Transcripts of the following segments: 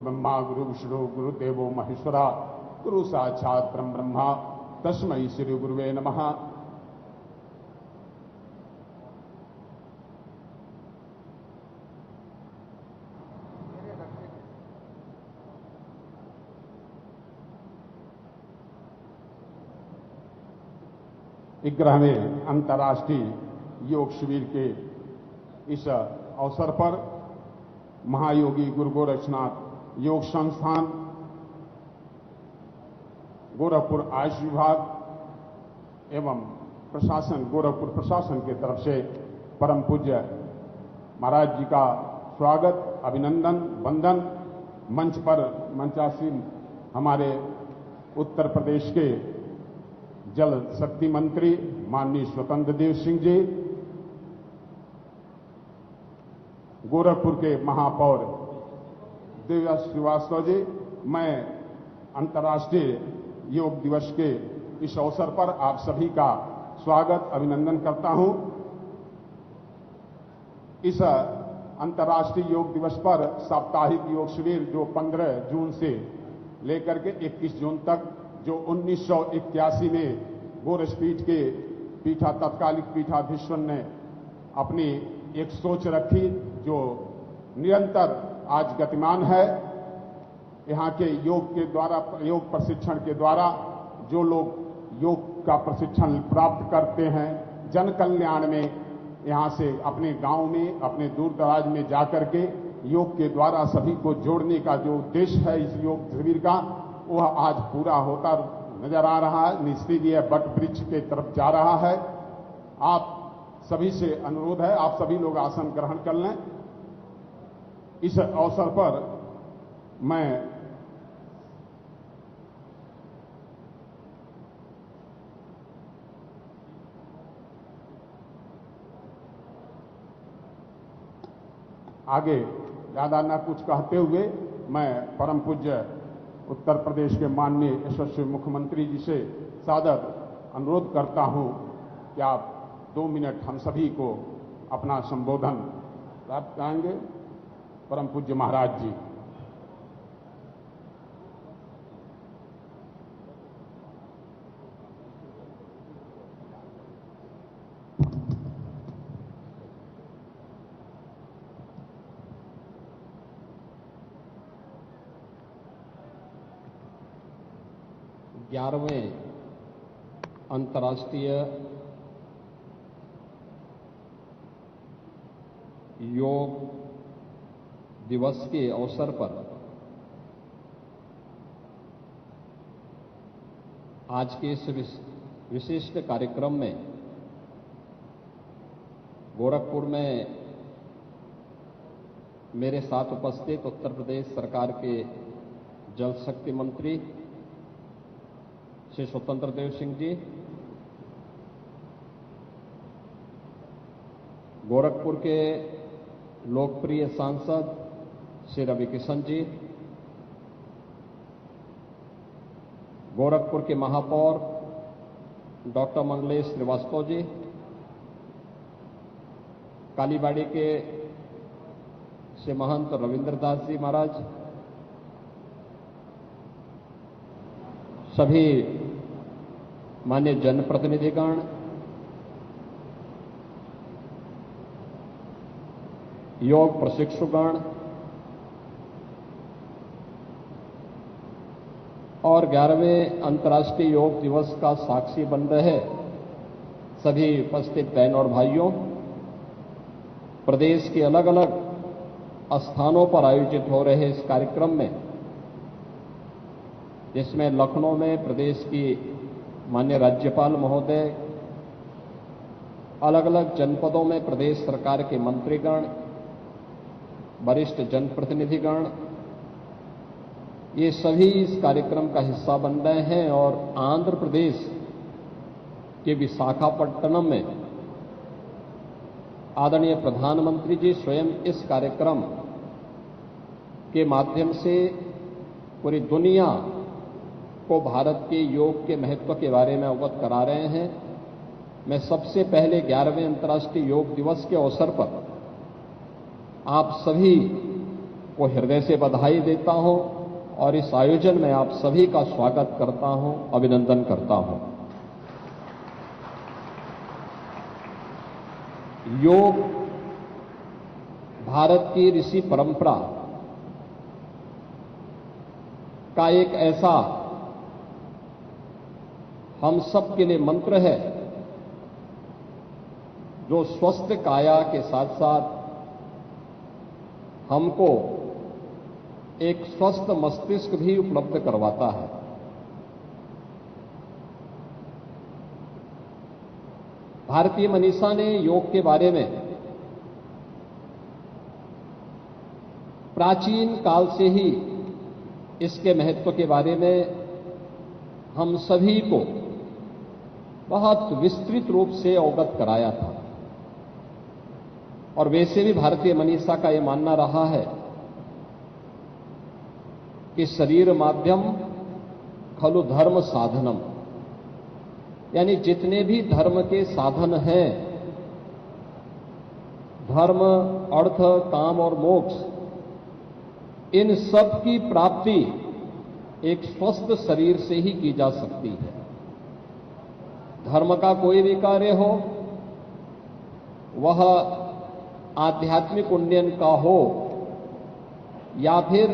ब्रह्मा गुरु विष्णु गुरुदेवो महेश्वरा गुरु साक्षात परम ब्रह्मा तस्मै श्री गुरुवे नमः। ग्यारहवें अंतर्राष्ट्रीय योग शिविर के इस अवसर पर महायोगी गुरु गोरक्षनाथ योग संस्थान, गोरखपुर आयुष विभाग एवं प्रशासन, गोरखपुर प्रशासन की तरफ से परम पूज्य महाराज जी का स्वागत, अभिनंदन, वंदन। मंच पर मंचासीन हमारे उत्तर प्रदेश के जल शक्ति मंत्री माननीय स्वतंत्र देव सिंह जी, गोरखपुर के महापौर दिव्या श्रीवास्तव जी, मैं अंतर्राष्ट्रीय योग दिवस के इस अवसर पर आप सभी का स्वागत, अभिनंदन करता हूं। इस अंतर्राष्ट्रीय योग दिवस पर साप्ताहिक योग शिविर जो 15 जून से लेकर के 21 जून तक, जो 1981 में गोरक्षपीठ के तत्कालिक पीठाधीश्वर ने अपनी एक सोच रखी, जो निरंतर आज गतिमान है। यहाँ के योग के द्वारा, योग प्रशिक्षण के द्वारा जो लोग योग का प्रशिक्षण प्राप्त करते हैं, जन कल्याण में यहाँ से अपने गांव में, अपने दूर दराज में जाकर के योग के द्वारा सभी को जोड़ने का जो उद्देश्य है इस योग शिविर का, वह आज पूरा होता नजर आ रहा है। निश्चित यह वट वृक्ष के तरफ जा रहा है। आप सभी से अनुरोध है, आप सभी लोग आसन ग्रहण कर लें। इस अवसर पर मैं आगे ज्यादा न कुछ कहते हुए मैं परम पूज्य उत्तर प्रदेश के माननीय यशस्वी मुख्यमंत्री जी से सादर अनुरोध करता हूं कि आप 2 मिनट हम सभी को अपना संबोधन प्राप्त कराएंगे। परम पूज्य महाराज जी। ग्यारहवें अंतर्राष्ट्रीय योग दिवस के अवसर पर आज के इस विशिष्ट कार्यक्रम में गोरखपुर में मेरे साथ उपस्थित उत्तर प्रदेश सरकार के जल शक्ति मंत्री श्री स्वतंत्र देव सिंह जी, गोरखपुर के लोकप्रिय सांसद श्री रवि किशन जी, गोरखपुर के महापौर डॉक्टर मंगलेश श्रीवास्तव जी, कालीबाड़ी के श्री महंत रविंद्र दास जी महाराज, सभी मान्य जनप्रतिनिधिगण, योग प्रशिक्षुगण और 11वें अंतर्राष्ट्रीय योग दिवस का साक्षी बन रहे सभी उपस्थित बहन और भाइयों, प्रदेश के अलग अलग स्थानों पर आयोजित हो रहे इस कार्यक्रम में, जिसमें लखनऊ में प्रदेश की माननीय राज्यपाल महोदय, अलग अलग जनपदों में प्रदेश सरकार के मंत्रीगण, वरिष्ठ जनप्रतिनिधिगण, ये सभी इस कार्यक्रम का हिस्सा बन रहे हैं। और आंध्र प्रदेश के विशाखापट्टनम में आदरणीय प्रधानमंत्री जी स्वयं इस कार्यक्रम के माध्यम से पूरी दुनिया को भारत के योग के महत्व के बारे में अवगत करा रहे हैं। मैं सबसे पहले 11वें अंतर्राष्ट्रीय योग दिवस के अवसर पर आप सभी को हृदय से बधाई देता हूं और इस आयोजन में आप सभी का स्वागत करता हूं, अभिनंदन करता हूं। योग भारत की ऋषि परंपरा का एक ऐसा हम सब के लिए मंत्र है जो स्वस्थ काया के साथ साथ हमको एक स्वस्थ मस्तिष्क भी उपलब्ध करवाता है। भारतीय मनीषा ने योग के बारे में प्राचीन काल से ही इसके महत्व के बारे में हम सभी को बहुत विस्तृत रूप से अवगत कराया था। और वैसे भी भारतीय मनीषा का यह मानना रहा है कि शरीर माध्यम खलु धर्म साधनम, यानी जितने भी धर्म के साधन हैं, धर्म, अर्थ, काम और मोक्ष, इन सब की प्राप्ति एक स्वस्थ शरीर से ही की जा सकती है। धर्म का कोई भी कार्य हो, वह आध्यात्मिक उन्नयन का हो या फिर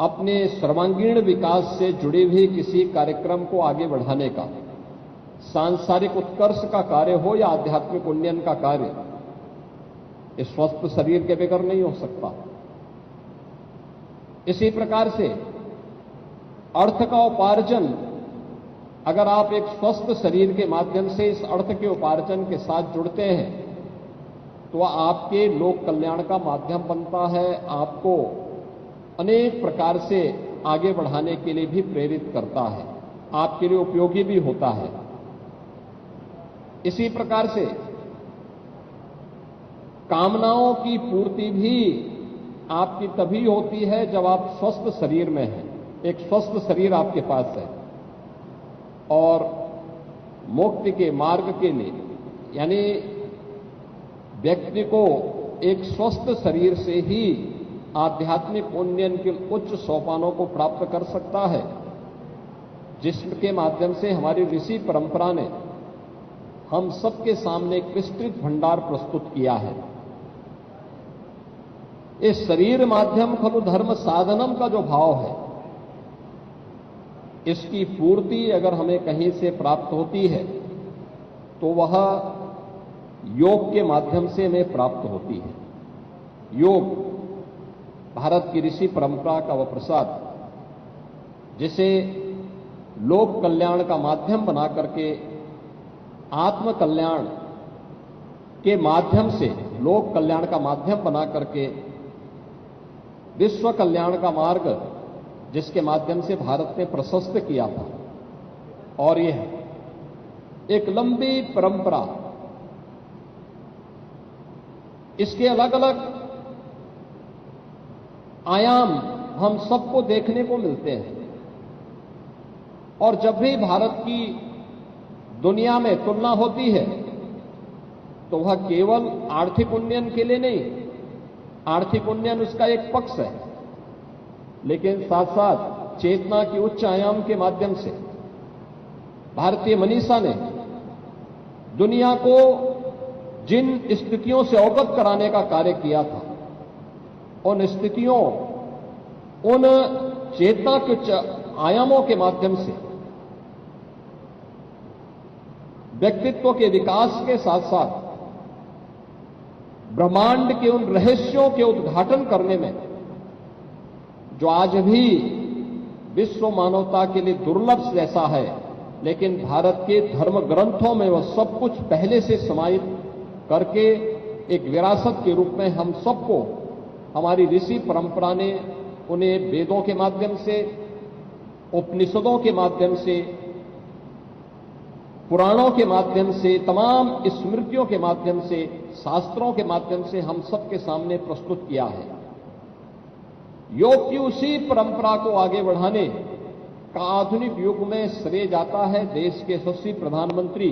अपने सर्वांगीण विकास से जुड़े हुए किसी कार्यक्रम को आगे बढ़ाने का, सांसारिक उत्कर्ष का कार्य हो या आध्यात्मिक उन्नयन का कार्य, इस स्वस्थ शरीर के बगैर नहीं हो सकता। इसी प्रकार से अर्थ का उपार्जन, अगर आप एक स्वस्थ शरीर के माध्यम से इस अर्थ के उपार्जन के साथ जुड़ते हैं तो वह आपके लोक कल्याण का माध्यम बनता है, आपको अनेक प्रकार से आगे बढ़ाने के लिए भी प्रेरित करता है, आपके लिए उपयोगी भी होता है। इसी प्रकार से कामनाओं की पूर्ति भी आपकी तभी होती है जब आप स्वस्थ शरीर में हैं, एक स्वस्थ शरीर आपके पास है। और मुक्ति के मार्ग के लिए, यानी व्यक्ति को एक स्वस्थ शरीर से ही आध्यात्मिक उन्नयन के उच्च सोपानों को प्राप्त कर सकता है, जिसके माध्यम से हमारी ऋषि परंपरा ने हम सबके सामने एक विस्तृत भंडार प्रस्तुत किया है। इस शरीर माध्यम खलु धर्म साधनम का जो भाव है, इसकी पूर्ति अगर हमें कहीं से प्राप्त होती है तो वह योग के माध्यम से हमें प्राप्त होती है। योग भारत की ऋषि परंपरा का वह प्रसाद जिसे लोक कल्याण का माध्यम बना करके आत्म कल्याण के माध्यम से, लोक कल्याण का माध्यम बना करके विश्व कल्याण का मार्ग जिसके माध्यम से भारत ने प्रशस्त किया था। और यह एक लंबी परंपरा, इसके अलग अलग आयाम हम सबको देखने को मिलते हैं। और जब भी भारत की दुनिया में तुलना होती है तो वह केवल आर्थिक उन्नयन के लिए नहीं, आर्थिक उन्नयन उसका एक पक्ष है, लेकिन साथ साथ चेतना के उच्च आयाम के माध्यम से भारतीय मनीषा ने दुनिया को जिन स्थितियों से अवगत कराने का कार्य किया था, उन स्थितियों, उन चेतना के उच्च आयामों के माध्यम से व्यक्तित्व के विकास के साथ साथ ब्रह्मांड के उन रहस्यों के उद्घाटन करने में जो आज भी विश्व मानवता के लिए दुर्लभ जैसा है, लेकिन भारत के धर्म ग्रंथों में वह सब कुछ पहले से समाहित करके एक विरासत के रूप में हम सबको हमारी ऋषि परंपरा ने उन्हें वेदों के माध्यम से, उपनिषदों के माध्यम से, पुराणों के माध्यम से, तमाम स्मृतियों के माध्यम से, शास्त्रों के माध्यम से हम सबके सामने प्रस्तुत किया है। योग की उसी परंपरा को आगे बढ़ाने का आधुनिक युग में श्रेय जाता है देश के यशस्वी प्रधानमंत्री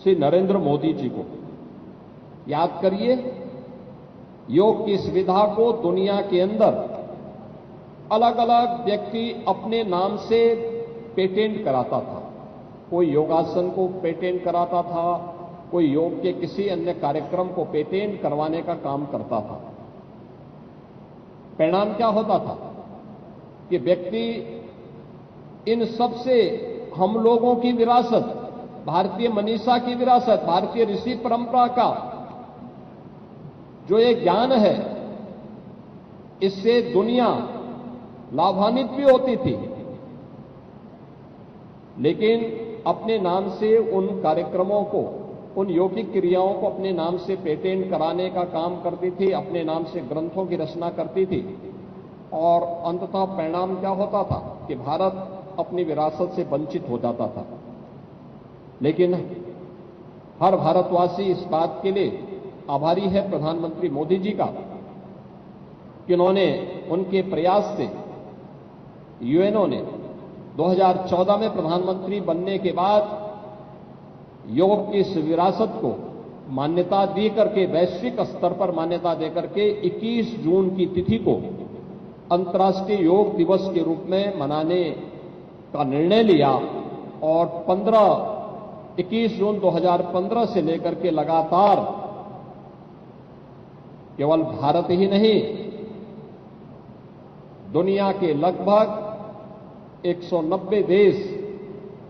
श्री नरेंद्र मोदी जी को। याद करिए योग की सुविधा को दुनिया के अंदर अलग अलग व्यक्ति अपने नाम से पेटेंट कराता था। कोई योगासन को पेटेंट कराता था, कोई योग के किसी अन्य कार्यक्रम को पेटेंट करवाने का काम करता था। परिणाम क्या होता था कि व्यक्ति इन सब से हम लोगों की विरासत, भारतीय मनीषा की विरासत, भारतीय ऋषि परंपरा का जो एक ज्ञान है, इससे दुनिया लाभान्वित भी होती थी, लेकिन अपने नाम से उन कार्यक्रमों को, उन यौगिक क्रियाओं को अपने नाम से पेटेंट कराने का काम करती थी, अपने नाम से ग्रंथों की रचना करती थी। और अंततः परिणाम क्या होता था कि भारत अपनी विरासत से वंचित हो जाता था। लेकिन हर भारतवासी इस बात के लिए आभारी है प्रधानमंत्री मोदी जी का कि उन्होंने उनके प्रयास से यूएनओ ने 2014 में प्रधानमंत्री बनने के बाद योग की इस विरासत को मान्यता दी करके, वैश्विक स्तर पर मान्यता देकर के 21 जून की तिथि को अंतर्राष्ट्रीय योग दिवस के रूप में मनाने का निर्णय लिया। और 21 जून 2015 से लेकर के लगातार केवल भारत ही नहीं, दुनिया के लगभग 190 देश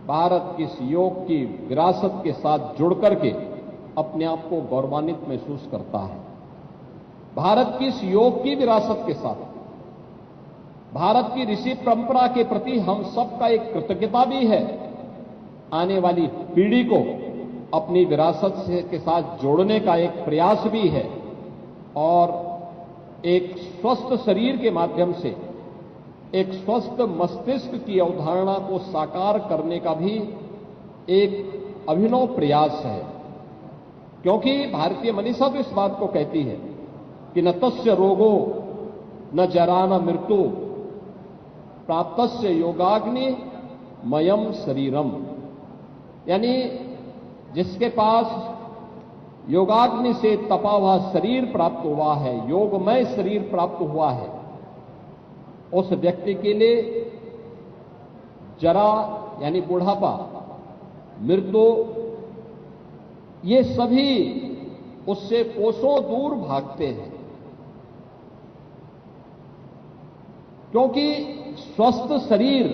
भारत की इस योग की विरासत के साथ जुड़ करके अपने आप को गौरवान्वित महसूस करता है। भारत की इस योग की विरासत के साथ भारत की ऋषि परंपरा के प्रति हम सबका एक कृतज्ञता भी है। आने वाली पीढ़ी को अपनी विरासत के साथ जोड़ने का एक प्रयास भी है और एक स्वस्थ शरीर के माध्यम से एक स्वस्थ मस्तिष्क की अवधारणा को साकार करने का भी एक अभिनव प्रयास है। क्योंकि भारतीय मनीषा तो इस बात को कहती है कि न तस्य रोगो न जरा न मृत्यु प्राप्तस्य योगाग्नि मयम शरीरम, यानी जिसके पास योगाग्नि से तपा हुआ शरीर प्राप्त हुआ है, योगमय शरीर प्राप्त हुआ है, उस व्यक्ति के लिए जरा यानी बुढ़ापा, मृत्यु, ये सभी उससे कोसों दूर भागते हैं। क्योंकि स्वस्थ शरीर,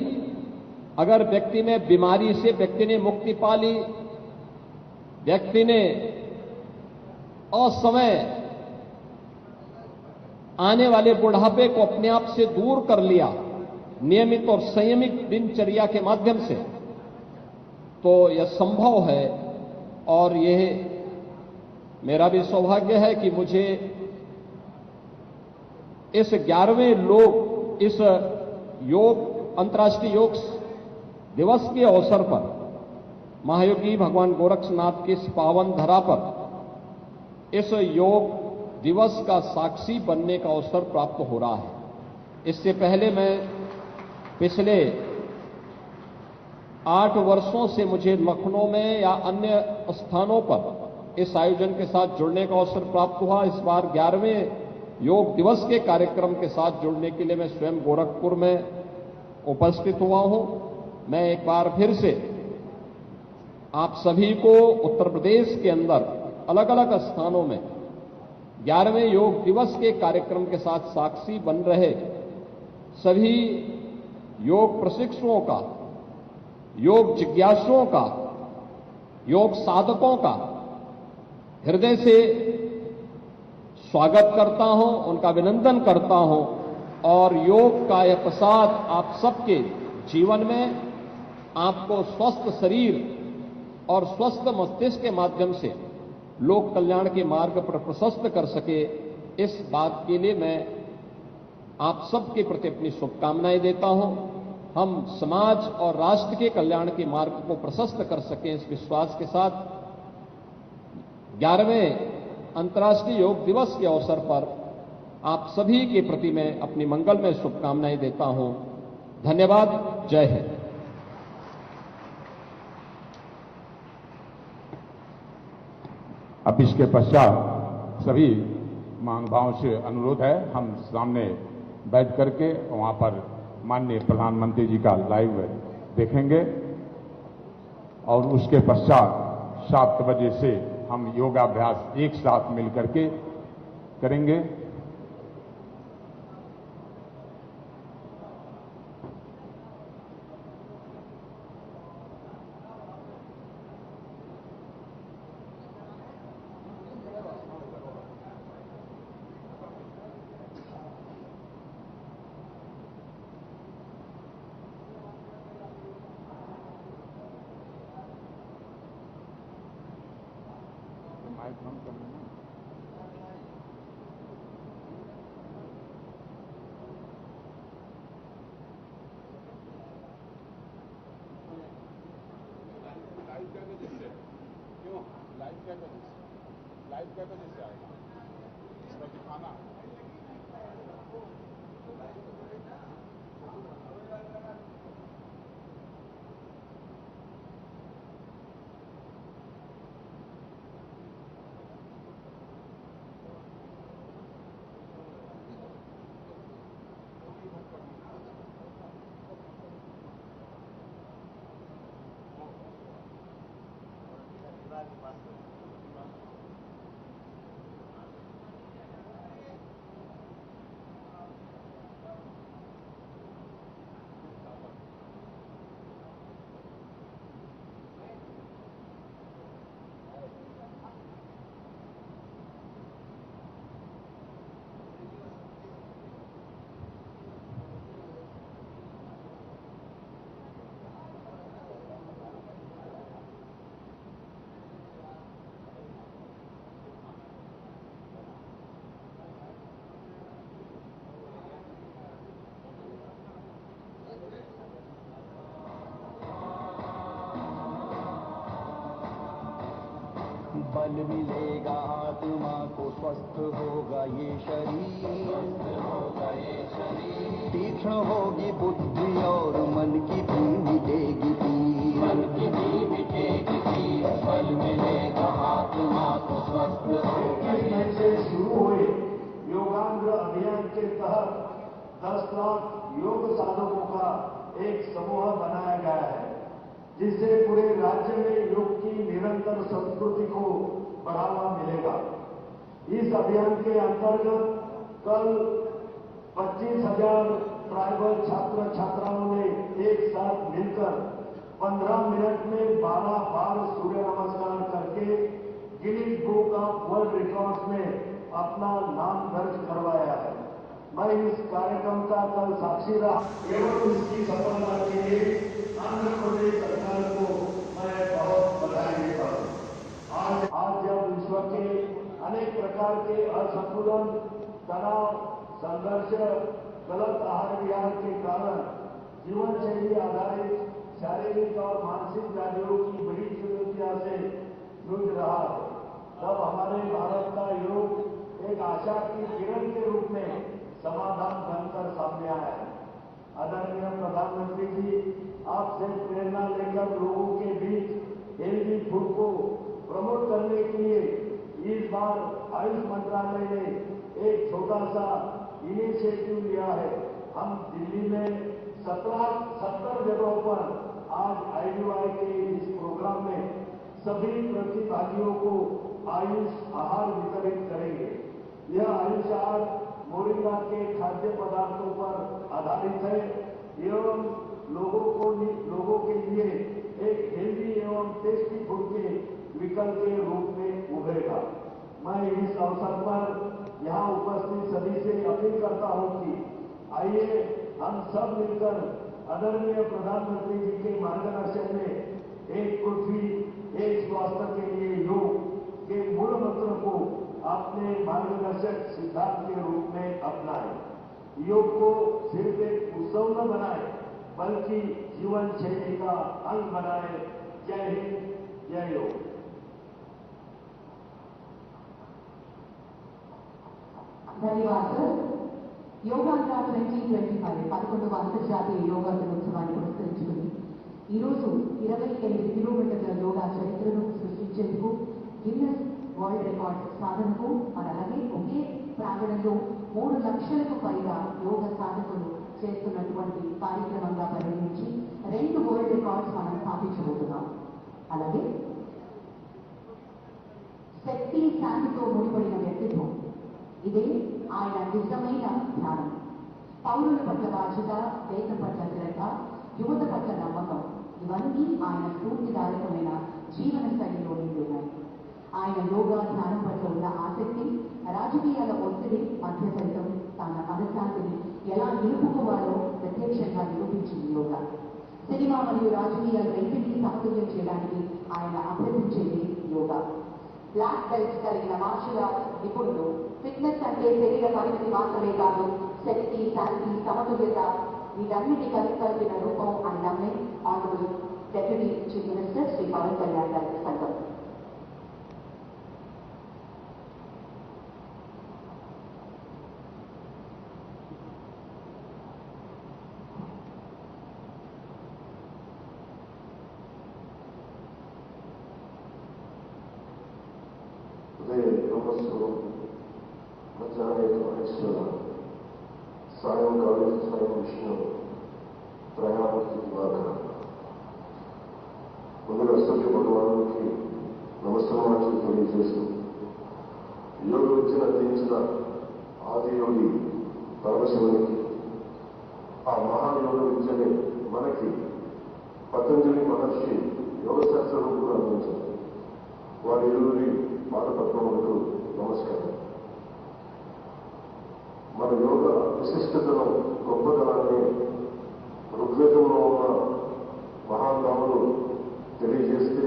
अगर व्यक्ति में बीमारी से व्यक्ति ने मुक्ति पा ली, व्यक्ति ने असमय आने वाले बुढ़ापे को अपने आप से दूर कर लिया नियमित और संयमित दिनचर्या के माध्यम से, तो यह संभव है। और यह मेरा भी सौभाग्य है कि मुझे इस 11वें इस योग अंतर्राष्ट्रीय योग दिवस के अवसर पर महायोगी भगवान गोरक्षनाथ की इस पावन धरा पर इस योग दिवस का साक्षी बनने का अवसर प्राप्त हो रहा है। इससे पहले मैं पिछले 8 वर्षों से मुझे लखनऊ में या अन्य स्थानों पर इस आयोजन के साथ जुड़ने का अवसर प्राप्त हुआ। इस बार 11वें योग दिवस के कार्यक्रम के साथ जुड़ने के लिए मैं स्वयं गोरखपुर में उपस्थित हुआ हूं। मैं एक बार फिर से आप सभी को उत्तर प्रदेश के अंदर अलग अलग स्थानों में 11वें योग दिवस के कार्यक्रम के साथ साक्षी बन रहे सभी योग प्रशिक्षुओं का, योग जिज्ञासुओं का, योग साधकों का हृदय से स्वागत करता हूं, उनका अभिनंदन करता हूं। और योग का यह प्रसाद आप सबके जीवन में आपको स्वस्थ शरीर और स्वस्थ मस्तिष्क के माध्यम से लोक कल्याण के मार्ग पर प्रशस्त कर सके, इस बात के लिए मैं आप सबके प्रति अपनी शुभकामनाएं देता हूं। हम समाज और राष्ट्र के कल्याण के मार्ग को प्रशस्त कर सकें, इस विश्वास के साथ 11वें अंतर्राष्ट्रीय योग दिवस के अवसर पर आप सभी के प्रति मैं अपनी मंगलमय शुभकामनाएं देता हूं। धन्यवाद। जय हिंद। अब इसके पश्चात सभी महानुभावों से अनुरोध है, हम सामने बैठ करके वहां पर माननीय प्रधानमंत्री जी का लाइव देखेंगे और उसके पश्चात 7 बजे से हम योगाभ्यास एक साथ मिलकर के करेंगे। लाइव क्या वजह से आएगा इसका दिखाना बल मिलेगा आत्मा को, स्वस्थ होगा ये शरीर, तीक्ष्ण होगी बुद्धि और मन की भी मिटेगी पीर, बल मिलेगा आत्मा को, स्वस्थ होगा। से शुरू हुए योगांध्र अभियान के तहत 10 लाख योग साधकों का एक समूह बनाया गया है, जिससे पूरे राज्य में योग की निरंतर संस्कृति को बढ़ावा मिलेगा। इस अभियान के अंतर्गत कल 25,000 ट्राइबल छात्र छात्राओं ने एक साथ मिलकर 15 मिनट में 12 बार सूर्य नमस्कार करके Guinness book of world records में अपना नाम दर्ज करवाया है। मैं इस कार्यक्रम का कल साक्षी रहा एवं इसकी सफलता के लिए आंध्र प्रदेश सरकार को मैं बहुत बधाई देता हूं। आज जब विश्व के अनेक प्रकार के असंतुलन, तनाव, संघर्ष, गलत आहार विहार के कारण जीवन शैली आधारित शारीरिक और मानसिक व्याधियों की बड़ी चुनौतियों से जूझ रहा है, तब हमारे भारत का योग एक आशा की किरण के रूप में समाधान बनकर सामने आया है। आदरणीय प्रधानमंत्री जी, आपसे प्रेरणा लेकर लोगों के बीच हेल्दी फूड को प्रमोट करने के लिए इस बार आयुष मंत्रालय ने एक छोटा सा इनिशिएटिव लिया है। हम दिल्ली में 70 जगहों पर आज आईडीवाई के इस प्रोग्राम में सभी प्रतिभागियों को आयुष आहार वितरित करेंगे। यह आयुष आहार मोरिंगा के खाद्य पदार्थों पर आधारित है एवं लोगों के लिए एक हेल्दी एवं टेस्टी फूड के विकल्प के रूप में उभरेगा। मैं इस अवसर पर यहाँ उपस्थित सभी से अपील करता हूँ कि आइए हम सब मिलकर आदरणीय प्रधानमंत्री जी के मार्गदर्शन में एक पृथ्वी एक स्वास्थ्य के लिए योग के मूल मंत्र को अपने मार्गदर्शक सिद्धांत के रूप में अपनाएं। योग को सिर्फ एक उत्सव न बनाए बल्कि जीवन शैली का अंग बनाए। जय हिंद, जय योग। ధన్యవాదాలు సార్. యోగాంధ్ర 2025 11వ అంతర్జాతీయ యోగా దినోత్సవాన్ని పురస్కరించుకుని ఈరోజు 28 కిలోమీటర్ల యోగా చరిత్రను సృష్టించేందుకు గిన్నెస్ వరల్డ్ రికార్డ్ సాధనకు మరి అలాగే ఒకే ప్రాంగణంలో 3 లక్షలకు పైగా యోగ సాధకులు చేస్తున్నటువంటి కార్యక్రమంగా పరిగణించి 2 వరల్డ్ రికార్డ్స్ మనం స్థాపించబోతున్నాం. అలాగే శక్తి శాంతితో ముడిపడిన వ్యక్తిత్వం, ఇదే ఆయన నిజమైన ధ్యానం. పౌరుల పట్ల బాధ్యత, దేశం పట్ల శ్రద్ధ, యువత పట్ల నమ్మకం, ఇవన్నీ ఆయన స్ఫూర్తిదాయకమైన జీవన శైలిలో నిండి ఉన్నాయి. ఆయన యోగా ధ్యానం పట్ల ఉన్న ఆసక్తి రాజకీయాల ఒత్తిడి మధ్య సైతం తన మనశ్శాంతిని ఎలా నిలుపుకోవాలో ప్రత్యక్షంగా నిరూపించింది యోగా. సినిమా మరియు రాజకీయాలు రెండింటినీ సమతుల్యం చేయడానికి ఆయన అభ్యసించేది యోగా. బ్లాక్ బెల్ట్స్ కలిగిన మార్షల్ ఆర్ట్స్ నిపుణులు ఫిట్నెస్ అంటే శరీర పరిమితి మాత్రమే కాదు, శక్తి, శాంతి, సమతుల్యత వీటన్నిటి కలిపిన రూపం అని నమ్మే honourable deputy chief minister Shri Pawan Kalyan గారి సంఘం. సాయంకాలం స్వయం విష్ణు త్రయామూర్తి దివాకర. ముందుగా సూర్య భగవానుడికి నమస్కారాలు తెలియజేస్తూ, యోగ విద్యను అందించిన ఆది యోగి పరమశివునికి, ఆ మహాయోగ విద్యని మనకి పతంజలి మహర్షి యోగ శాస్త్రం కూడా అందించారు. వారి ఇరువురి పాదపద్మములకు నమస్కారం. మన యోగ విశిష్టతను, గొప్పతనాన్ని ఋగ్వేదంలో ఉన్న మహానాములు తెలియజేస్తే,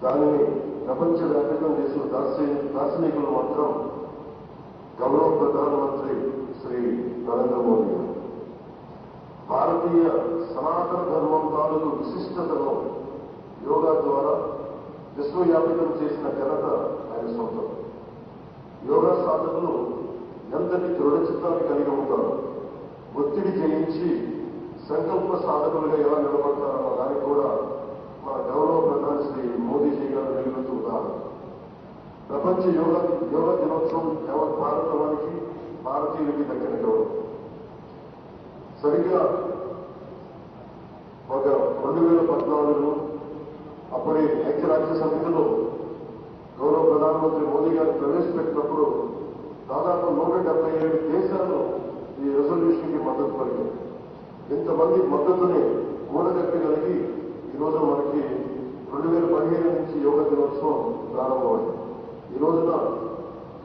దానిని ప్రపంచవ్యాప్తం చేసిన దార్శనికులు మాత్రం గౌరవ ప్రధానమంత్రి శ్రీ నరేంద్ర మోదీ గారు. భారతీయ సనాతన ధర్మం తాలూకు విశిష్టతను యోగా ద్వారా విశ్వవ్యాపితం చేసిన ఘనత ఆయన సొంతం. యోగా సాధకులు ఎంతటి దృఢ చిత్తాన్ని కలిగి ఉంటారు, ఒత్తిడి జయించి సంకల్ప సాధకులుగా ఎలా నిలబడతారన్న దానికి కూడా మన గౌరవ ప్రధాని శ్రీ మోదీజీ గారు వెలుగుతున్నారు. ప్రపంచ యోగా దినోత్సవం యావత్ భారతవానికి, భారతీయులకి దక్కిన గౌరవం. సరిగ్గా ఒక 2014 అప్పుడే ఐక్యరాజ్య సమితిలో గౌరవ ప్రధానమంత్రి మోదీ గారు ప్రవేశపెట్టినప్పుడు దాదాపు 177 దేశాలు ఈ రెజల్యూషన్ కి మద్దతు పలికారు. ఇంతమంది మద్దతుని కూడగట్టగలిగి ఈరోజు మనకి 2015 నుంచి యోగ దినోత్సవం ప్రారంభమైంది. ఈ రోజున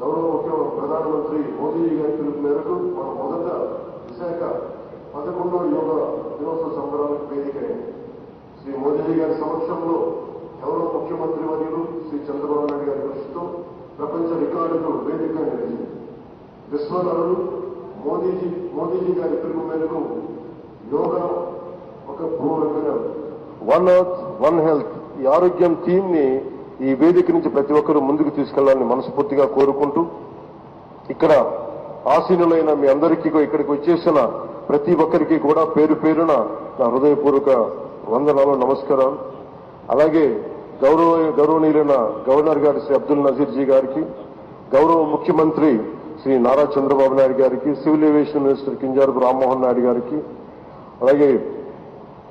గౌరవ ముఖ్యమంత్రి ప్రధానమంత్రి మోదీ గారి పిలుపు మేరకు మనం మొదట విశాఖ 11వ యోగ దినోత్సవ సంబరాలకు వేదికైంది. శ్రీ మోదీ గారి సమక్షంలో గౌరవ ముఖ్యమంత్రి వర్యులు శ్రీ చంద్రబాబు నాయుడు గారి కృషితో ప్రపంచ రికార్డుకు వేదిక నిలిచింది. విశ్వనరులు మోదీజీ గారి పిలుపు మేరకు యోగా ఒక భూమిగా వన్ ఎర్త్ వన్ హెల్త్ ఈ ఆరోగ్యం థీమ్ ని ఈ వేదిక నుంచి ప్రతి ఒక్కరూ ముందుకు తీసుకెళ్లాలని మనస్ఫూర్తిగా కోరుకుంటూ, ఇక్కడ ఆసీనులైన మీ అందరికీ ఇక్కడికి వచ్చేసిన ప్రతి ఒక్కరికి కూడా పేరు పేరున నా హృదయపూర్వక వందనాలు, నమస్కారాలు. అలాగే గౌరవనీయులైన గవర్నర్ గారి శ్రీ అబ్దుల్ నజీర్ జీ గారికి, గౌరవ ముఖ్యమంత్రి శ్రీ నారా చంద్రబాబు నాయుడు గారికి, civil aviation minister Kinjarapu Rammohan Naidu గారికి, అలాగే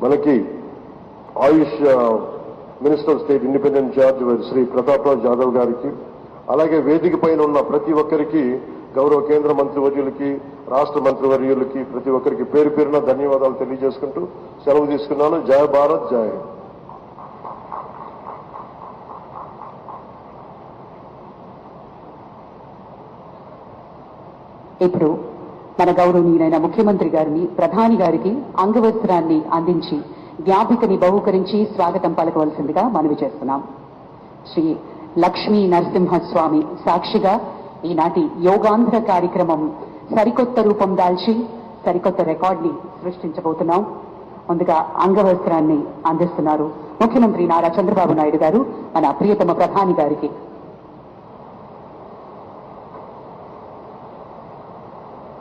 మనకి Ayush minister of state independent charge Shri Prataprao Jadhav గారికి, అలాగే వేదిక పైన ఉన్న ప్రతి ఒక్కరికి, గౌరవ కేంద్ర మంత్రివర్యులకి, రాష్ట్ర మంత్రివర్యులకి, ప్రతి ఒక్కరికి పేరు పేరున ధన్యవాదాలు తెలియజేసుకుంటూ సెలవు తీసుకున్నాను. జయ భారత్, జయ హింద్. ఇప్పుడు మన గౌరవనీయులైన ముఖ్యమంత్రి గారిని, ప్రధాని గారికి అంగవస్త్రాన్ని అందించి జ్ఞాపికని బహూకరించి స్వాగతం పలకవలసిందిగా మనవి చేస్తున్నాం. శ్రీ లక్ష్మీ నరసింహస్వామి సాక్షిగా ఈనాటి యోగాంధ్ర కార్యక్రమం సరికొత్త రూపం దాల్చి సరికొత్త రికార్డుని సృష్టించబోతున్నాం. ముందుగా అంగవస్త్రాన్ని అందిస్తున్నారు ముఖ్యమంత్రి నారా చంద్రబాబు నాయుడు గారు మన ప్రియతమ ప్రధాని గారికి.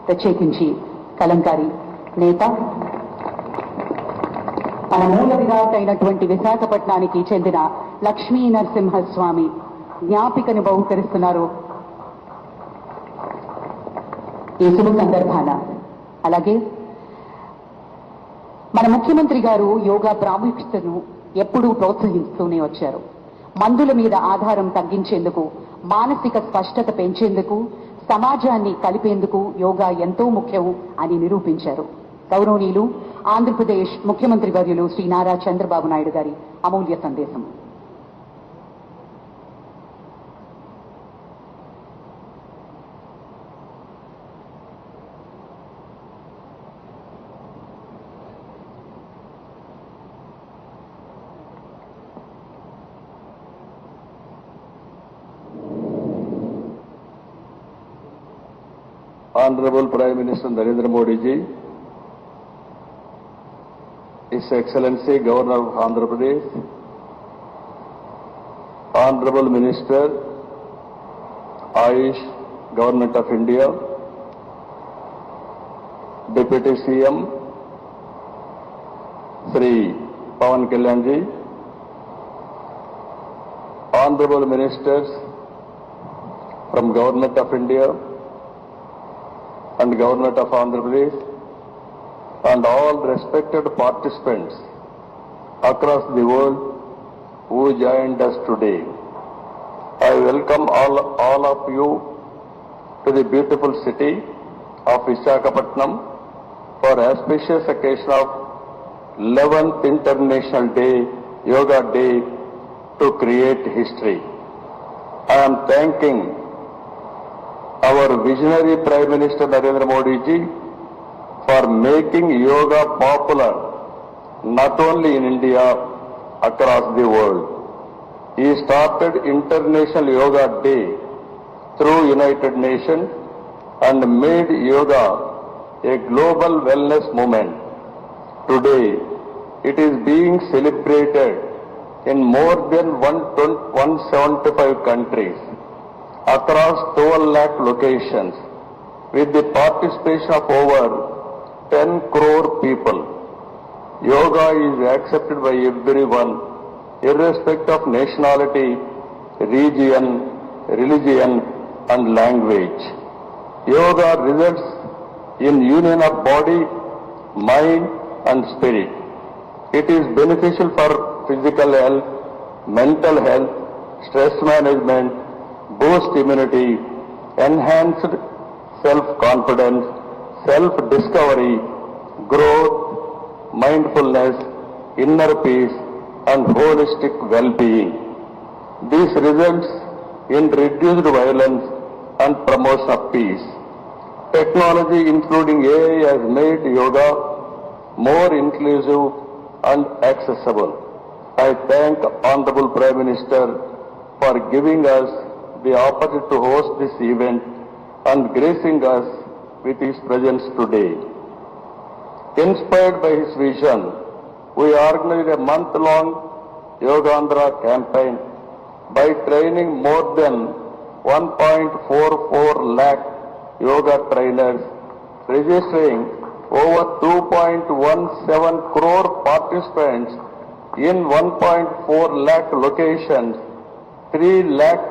ప్రత్యేకించి కలంకారీ నేత, మన మూల విరాట్ అయినటువంటి విశాఖపట్నానికి చెందిన లక్ష్మీ నరసింహస్వామి జ్ఞాపికను బహుకరిస్తున్నారు. ఈ శుభ సందర్భాన అలాగే మన ముఖ్యమంత్రి గారు యోగా ప్రాముఖ్యతను ఎప్పుడూ ప్రోత్సహిస్తూనే వచ్చారు. మందుల మీద ఆధారం తగ్గించేందుకు, మానసిక స్పష్టత పెంచేందుకు, సమాజాన్ని కలిపేందుకు యోగా ఎంతో ముఖ్యం అని నిరూపించారు. గౌరవనీయులు ఆంధ్రప్రదేశ్ ముఖ్యమంత్రి వర్యులు శ్రీ నారా చంద్రబాబు నాయుడు గారి అమూల్య సందేశం. Honorable Prime Minister Narendra Modi ji, His Excellency Governor of Andhra Pradesh, Honorable Minister, Ayush, Government of India, Deputy CM, Sri Pawan Kalyan ji, Honorable Ministers from Government of India and Government of Andhra Pradesh, and all respected participants across the world who joined us today. I welcome all of you to the beautiful city of Visakhapatnam for auspicious occasion of 11th International Day, Yoga Day, to create history. I am thanking our visionary Prime Minister Narendra Modi ji for making yoga popular not only in India, across the world. He started International Yoga Day through United Nations and made yoga a global wellness movement. Today, it is being celebrated in more than 175 countries, across 12 lakh locations, with the participation of over 10 crore people. Yoga is accepted by everyone, irrespective of nationality, region, religion, and language. Yoga results in union of body, mind, and spirit. It is beneficial for physical health, mental health, stress management, boost immunity, enhanced self-confidence, self-discovery, growth, mindfulness, inner peace, and holistic well-being. This results in reduced violence and promotion of peace. Technology, including AI, has made yoga more inclusive and accessible. I thank Honorable Prime Minister for giving us the opportunity to host this event and gracing us with his presence today. Inspired by his vision, we organized a month-long Yogandhra campaign by training more than 1.44 lakh yoga trainers, registering over 2.17 crore participants in 1.4 lakh locations, 3 lakh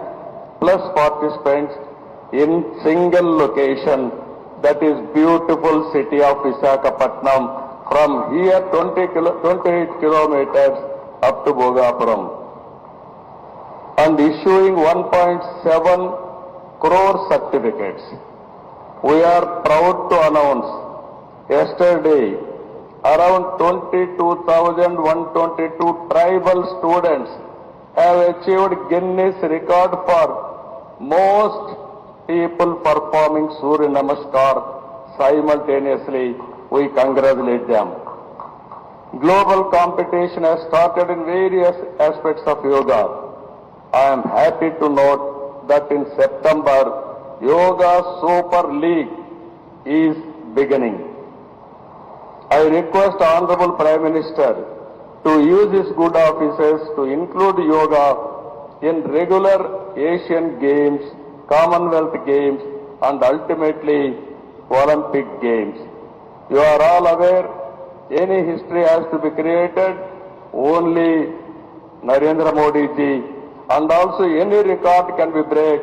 plus participants in single location, that is beautiful city of Visakhapatnam, from here 28 kilometers up to Bhogapuram, and issuing 1.7 crore certificates. We are proud to announce yesterday around 22,122 tribal students have achieved Guinness record for most people performing Surya Namaskar simultaneously. We congratulate them. Global competition has started in various aspects of yoga. I am happy to note that in September, Yoga Super League is beginning. I request Honorable Prime Minister to use his good offices to include yoga in regular Asian Games, Commonwealth Games, and ultimately Olympic Games. You are all aware, any history has to be created, only Narendra Modi ji, and also any record can be break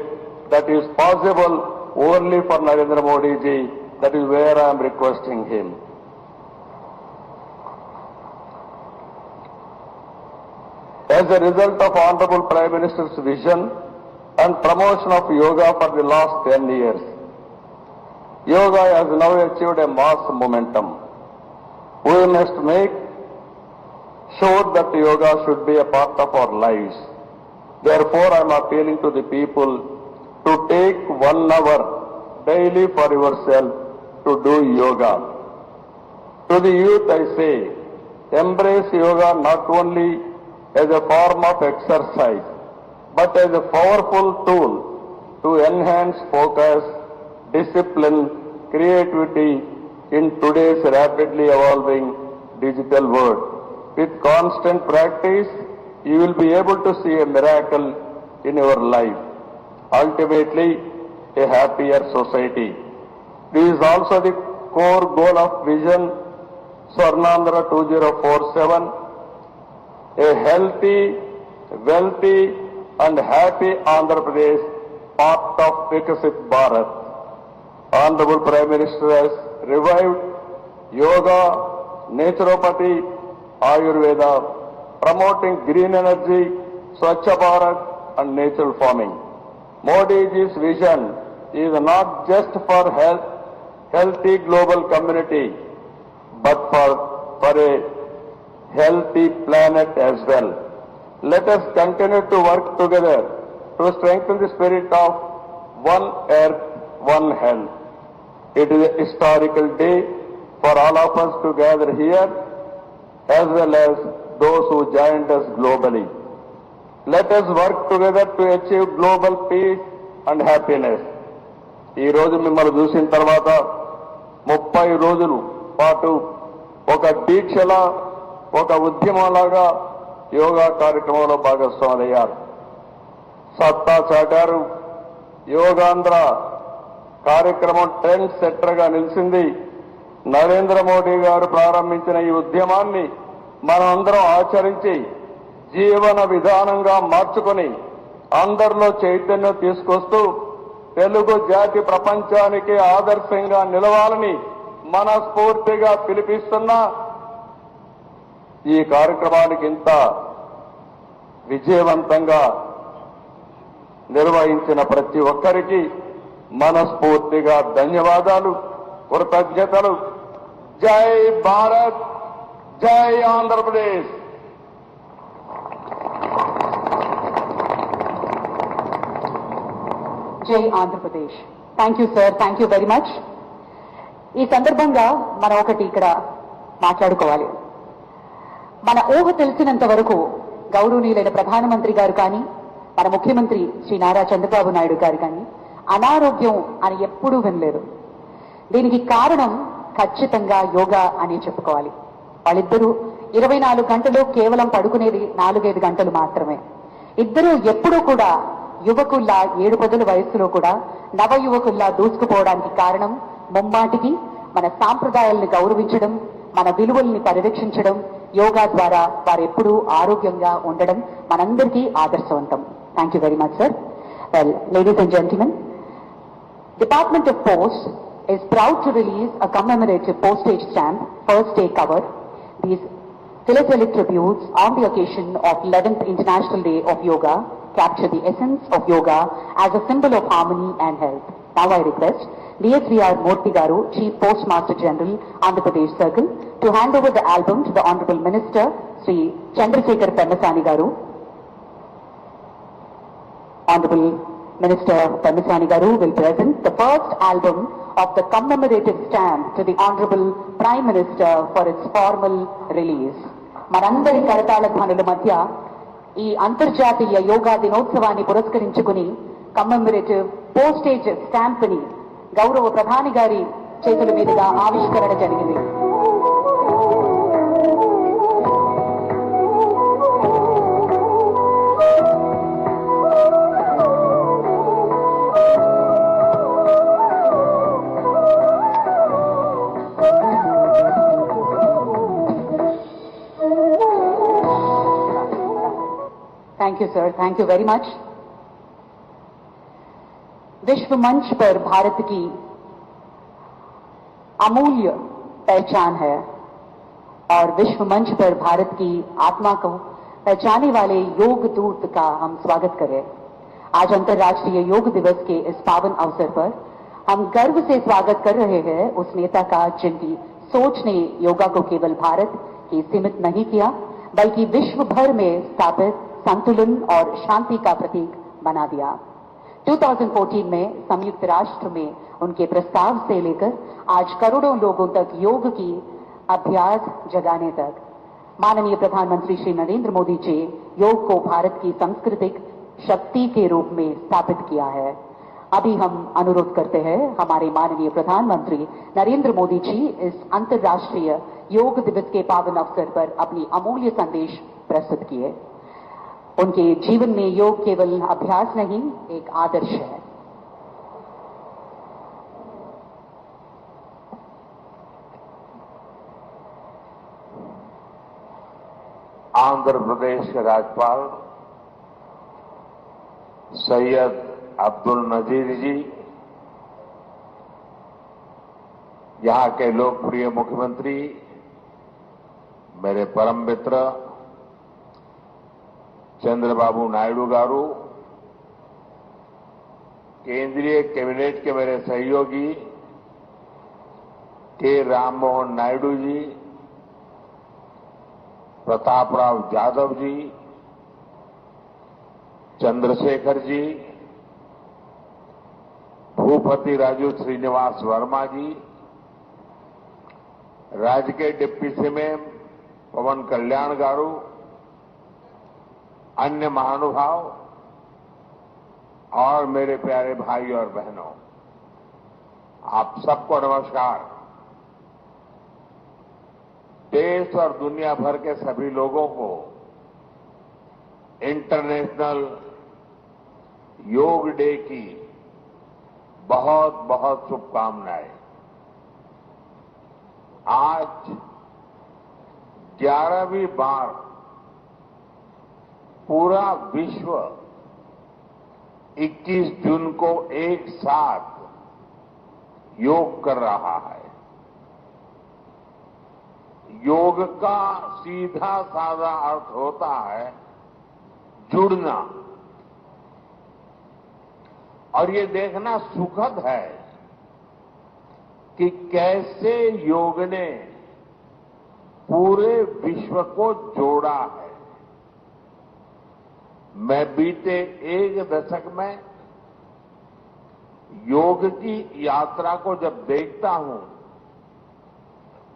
that is possible only for Narendra Modi ji. That is where I am requesting him. As a result of Honorable Prime Minister's vision and promotion of yoga for the last 10 years, yoga has now achieved a mass momentum. We must make sure that yoga should be a part of our lives. Therefore, I am appealing to the people to take 1 hour daily for yourself to do yoga. To the youth I say, embrace yoga not only as a form of exercise, but as a powerful tool to enhance focus, discipline, creativity in today's rapidly evolving digital world. With constant practice, you will be able to see a miracle in your life. Ultimately, a happier society. This is also the core goal of Vision Swarnandhra 2047, a healthy, wealthy and happy Andhra Pradesh, part of Vikasit Bharat. Honorable Prime Minister has revived yoga, naturopathy, Ayurveda, promoting green energy, Swachh Bharat and natural farming. Modi's vision is not just for healthy global community, but for a healthy planet as well. Let us continue to work together to strengthen the spirit of one earth, one health. It is a historical day for all of us to gather here, as well as those who joined us globally. Let us work together to achieve global peace and happiness. ఈ రోజు మిమ్మల్ని చూసిన తర్వాత 30 రోజుల పాటు ఒక దీక్షలా, ఒక ఉద్యమంలాగా యోగా కార్యక్రమంలో భాగస్వాములయ్యారు. సత్తా చాటారు. యోగాంధ్ర కార్యక్రమం ట్రెండ్ సెట్టర్గా నిలిచింది. నరేంద్ర మోడీ గారు ప్రారంభించిన ఈ ఉద్యమాన్ని మనమందరం ఆచరించి జీవన విధానంగా మార్చుకొని అందరిలో చైతన్యం తీసుకొస్తూ తెలుగు జాతి ప్రపంచానికి ఆదర్శంగా నిలవాలని మనస్ఫూర్తిగా పిలిపిస్తున్నా ఈ కార్యక్రమానికి ఇంత విజయవంతంగా నిర్వహించిన ప్రతి ఒక్కరికి మనస్ఫూర్తిగా ధన్యవాదాలు, కృతజ్ఞతలు. జై భారత్, జై ఆంధ్రప్రదేశ్. జై Andhra Pradesh. Thank you sir, thank you very much. ఈ సందర్భంగా మనం ఒకటి ఇక్కడ మాట్లాడుకోవాలి. మన ఊహ తెలిసినంత వరకు గౌరవనీయులైన ప్రధానమంత్రి గారు కానీ, మన ముఖ్యమంత్రి శ్రీ నారా చంద్రబాబు నాయుడు గారు కానీ అనారోగ్యం అని ఎప్పుడూ వినలేదు. దీనికి కారణం ఖచ్చితంగా యోగా అని చెప్పుకోవాలి. వాళ్ళిద్దరూ 24 గంటలు కేవలం పడుకునేది 4-5 గంటలు మాత్రమే. ఇద్దరూ ఎప్పుడూ కూడా యువకుల్లా 7 వయస్సులో కూడా నవ యువకుల్లా దూసుకుపోవడానికి కారణం ముమ్మాటికి మన సాంప్రదాయాల్ని గౌరవించడం, మన విలువల్ని పరిరక్షించడం, యోగా ద్వారా వారు ఎప్పుడూ ఆరోగ్యంగా ఉండడం మనందరికీ ఆదర్శవంతం. Thank you very much sir. Well, ladies and gentlemen, Department of Post is proud to release a commemorative postage stamp, first day cover. These philatelic tributes on the occasion of 11th International Day of Yoga capture the essence of yoga as a symbol of harmony and health. Now I request DSVR Murthy Garu, Chief Postmaster General, Andhra Pradesh Circle, to hand over the album to the Honorable Minister, Sri Chandrasekhar Pemmasani Garu. Honorable Minister Pemmasani Garu will present the first album of the commemorative stamp to the Honorable Prime Minister for its formal release. మనందరి కరతాళ ధ్వనుల మధ్య ఈ అంతర్జాతీయ యోగా దినోత్సవాన్ని పురస్కరించుకుని కమ్మెమరేటివ్ postage stamp ని గౌరవ ప్రధాని గారి చేతుల మీదుగా ఆవిష్కరణ జరిగింది. Thank you, sir. Thank you very much. विश्व मंच पर भारत की अमूल्य पहचान है और विश्व मंच पर भारत की आत्मा को पहचाने वाले योग दूत का हम स्वागत करें। आज अंतर्राष्ट्रीय योग दिवस के इस पावन अवसर पर हम गर्व से स्वागत कर रहे हैं उस नेता का जिनकी सोच ने योगा को केवल भारत ही सीमित नहीं किया बल्कि विश्व भर में स्थापित संतुलन और शांति का प्रतीक बना दिया। 2014 में संयुक्त राष्ट्र में उनके प्रस्ताव से लेकर आज करोड़ों लोगों तक योग की अभ्यास जगाने तक माननीय प्रधानमंत्री श्री नरेंद्र मोदी जी योग को भारत की सांस्कृतिक शक्ति के रूप में स्थापित किया है। अभी हम अनुरोध करते हैं हमारे माननीय प्रधानमंत्री नरेंद्र मोदी जी इस अंतर्राष्ट्रीय योग दिवस के पावन अवसर पर अपनी अमूल्य संदेश प्रस्तुत किए। उनके जीवन में योग केवल अभ्यास नहीं, एक आदर्श है। आंध्र प्रदेश के राज्यपाल सैयद अब्दुल नजीर जी, यहां के लोकप्रिय मुख्यमंत्री मेरे परम मित्र चंद्रबाबू नायडू गारू, केंद्रीय कैबिनेट के मेरे सहयोगी के राम मोहन नायडू जी, प्रताप राव यादव जी, चंद्रशेखर जी, भूपति राजू श्रीनिवास वर्मा जी, राज्य के डिप्टी सीएम पवन कल्याण गारू, अन्य महानुभाव और मेरे प्यारे भाई और बहनों, आप सबको नमस्कार। देश और दुनिया भर के सभी लोगों को इंटरनेशनल योग डे की बहुत बहुत शुभकामनाएं। आज 11वीं बार पूरा विश्व 21 जून को एक साथ योग कर रहा है। योग का सीधा साधा अर्थ होता है जुड़ना, और ये देखना सुखद है कि कैसे योग ने पूरे विश्व को जोड़ा है। मैं बीते एक दशक में योग की यात्रा को जब देखता हूं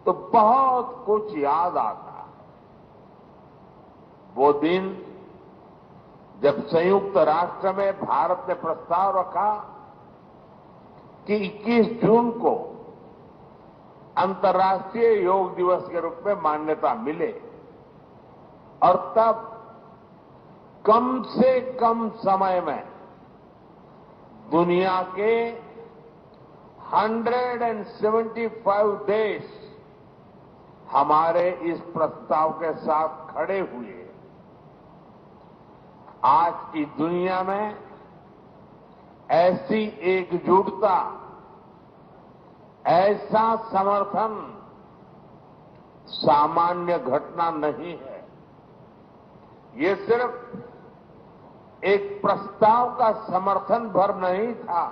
तो बहुत कुछ याद आता है। वो दिन जब संयुक्त राष्ट्र में भारत ने प्रस्ताव रखा कि 21 जून को अंतर्राष्ट्रीय योग दिवस के रूप में मान्यता मिले, और तब कम से कम समय में दुनिया के 175 देश हमारे इस प्रस्ताव के साथ खड़े हुए। आज की दुनिया में ऐसी एकजुटता, ऐसा समर्थन सामान्य घटना नहीं है। ये सिर्फ एक प्रस्ताव का समर्थन भर नहीं था,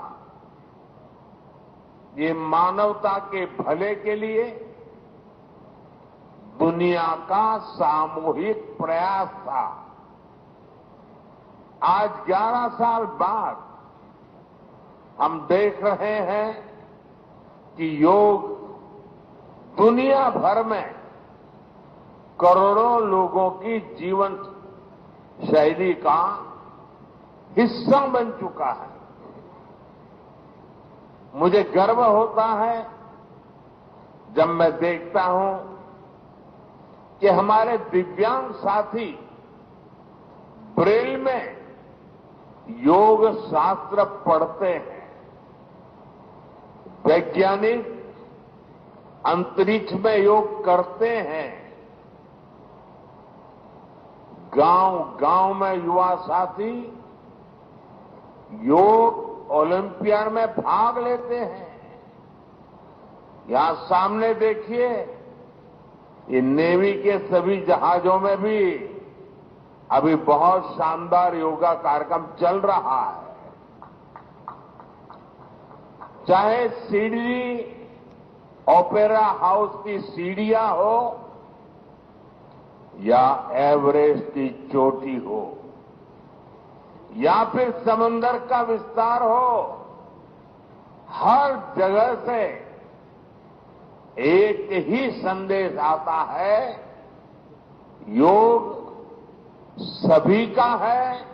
ये मानवता के भले के लिए दुनिया का सामूहिक प्रयास था। आज 11 साल बाद हम देख रहे हैं कि योग दुनिया भर में करोड़ों लोगों की जीवन शैली का हिस्सा बन चुका है। मुझे गर्व होता है जब मैं देखता हूं कि हमारे दिव्यांग साथी ब्रेल में योग शास्त्र पढ़ते हैं। वैज्ञानिक अंतरिक्ष में योग करते हैं। गांव गांव में युवा साथी योग ओलंपियाड में भाग लेते हैं। यहां सामने देखिए, ये नेवी के सभी जहाजों में भी अभी बहुत शानदार योगा कार्यक्रम चल रहा है। चाहे सीढ़ी ओपेरा हाउस की सीढ़ियां हो या एवरेस्ट की चोटी हो या फिर समंदर का विस्तार हो, हर जगह से एक ही संदेश आता है, योग सभी का है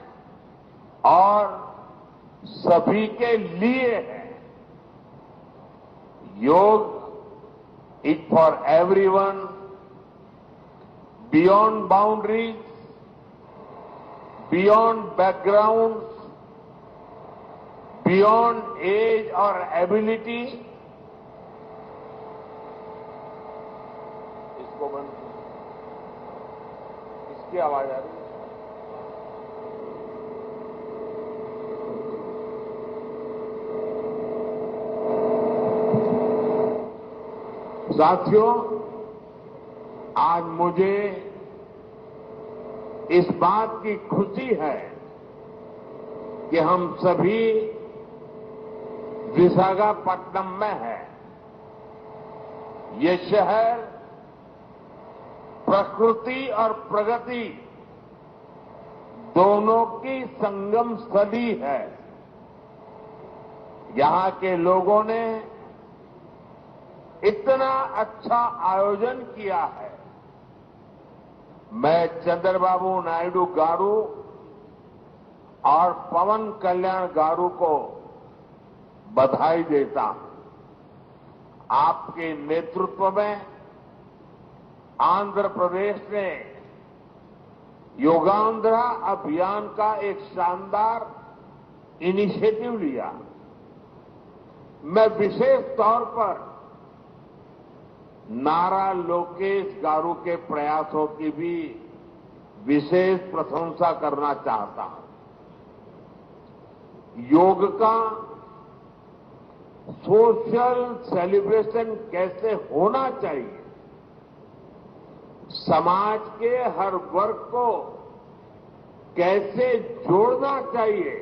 और सभी के लिए है। Yoga is for everyone, beyond boundaries, beyond background, beyond age और एबिलिटी। इसको बंद, इसकी आवाज आ रही है। साथियों, आज मुझे इस बात की खुशी है कि हम सभी विशाखापट्टनम में हैं। ये शहर प्रकृति और प्रगति दोनों की संगम स्थली है। यहां के लोगों ने इतना अच्छा आयोजन किया है। मैं चंद्रबाबू नायडू गारू और पवन कल्याण गारू को बधाई देता हूं। आपके नेतृत्व में आंध्र प्रदेश ने योगांध्रा अभियान का एक शानदार इनिशिएटिव लिया। मैं विशेष तौर पर नारा लोकेश गारू के प्रयासों की भी विशेष प्रशंसा करना चाहता हूं। योग का सोशल सेलिब्रेशन कैसे होना चाहिए, समाज के हर वर्ग को कैसे जोड़ना चाहिए,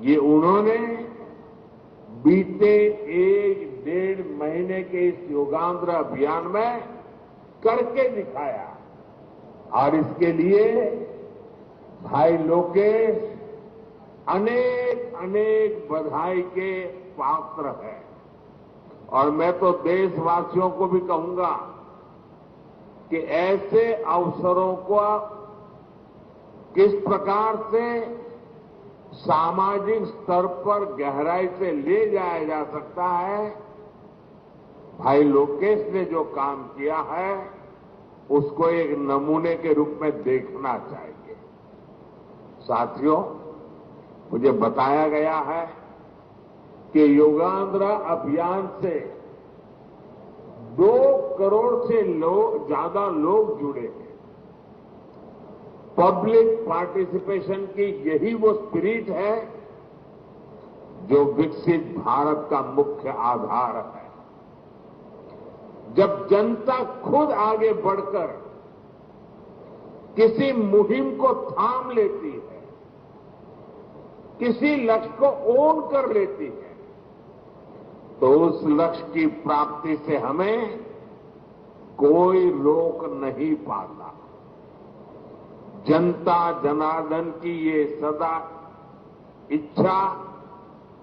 ये उन्होंने बीते 1-1.5 महीने के इस योगांध्र अभियान में करके दिखाया। और इसके लिए भाई लोकेश अनेक अनेक बधाई के पात्र है। और मैं तो देशवासियों को भी कहूंगा कि ऐसे अवसरों को किस प्रकार से सामाजिक स्तर पर गहराई से ले जाया जा सकता है, भाई लोकेश ने जो काम किया है उसको एक नमूने के रूप में देखना चाहिए। साथियों, मुझे बताया गया है कि योगांध्र अभियान से 2 करोड़ से ज्यादा लोग जुड़े हैं। पब्लिक पार्टिसिपेशन की यही वो स्पिरिट है जो विकसित भारत का मुख्य आधार है। जब जनता खुद आगे बढ़कर किसी मुहिम को थाम लेती है, किसी लक्ष्य को ओन कर लेती है, तो उस लक्ष्य की प्राप्ति से हमें कोई रोक नहीं पाता। जनता जनार्दन की ये सदा इच्छा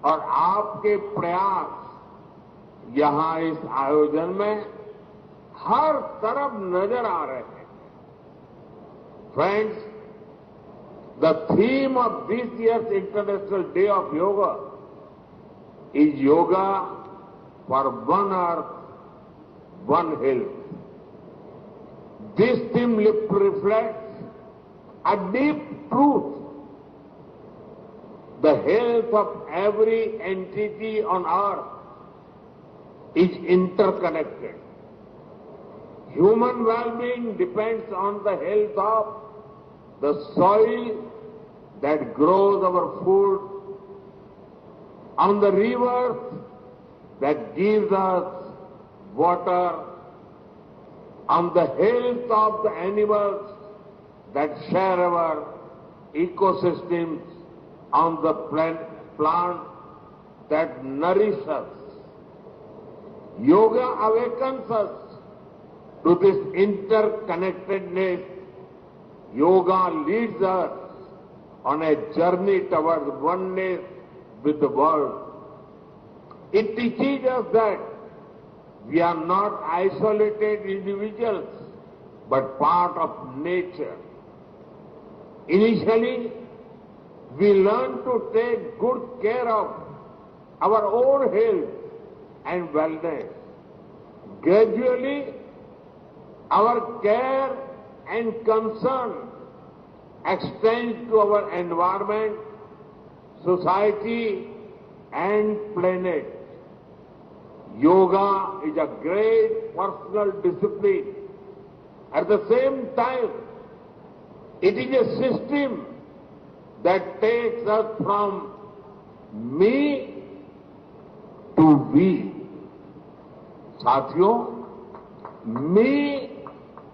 और आपके प्रयास यहां इस आयोजन में हर तरफ नजर आ रहे हैं। Friends, the theme of this years international day of yoga is yoga for one earth one health. This theme reflects a deep truth. The health of every entity on earth is interconnected. Human well-being depends on the health of the soil that grows our food, on the rivers that gives us water, on the health of the animals that share our ecosystems, on the plant that nourish us. Yoga awakens us to this interconnectedness. Yoga leads us on a journey towards oneness with the world. It teaches us that we are not isolated individuals, but part of nature. Initially, we learn to take good care of our own health and wellness. Gradually, our care and concern extends to our environment, society, and planet. Yoga is a great personal discipline. At the same time, it is a system that takes us from me to we. साथियों, मी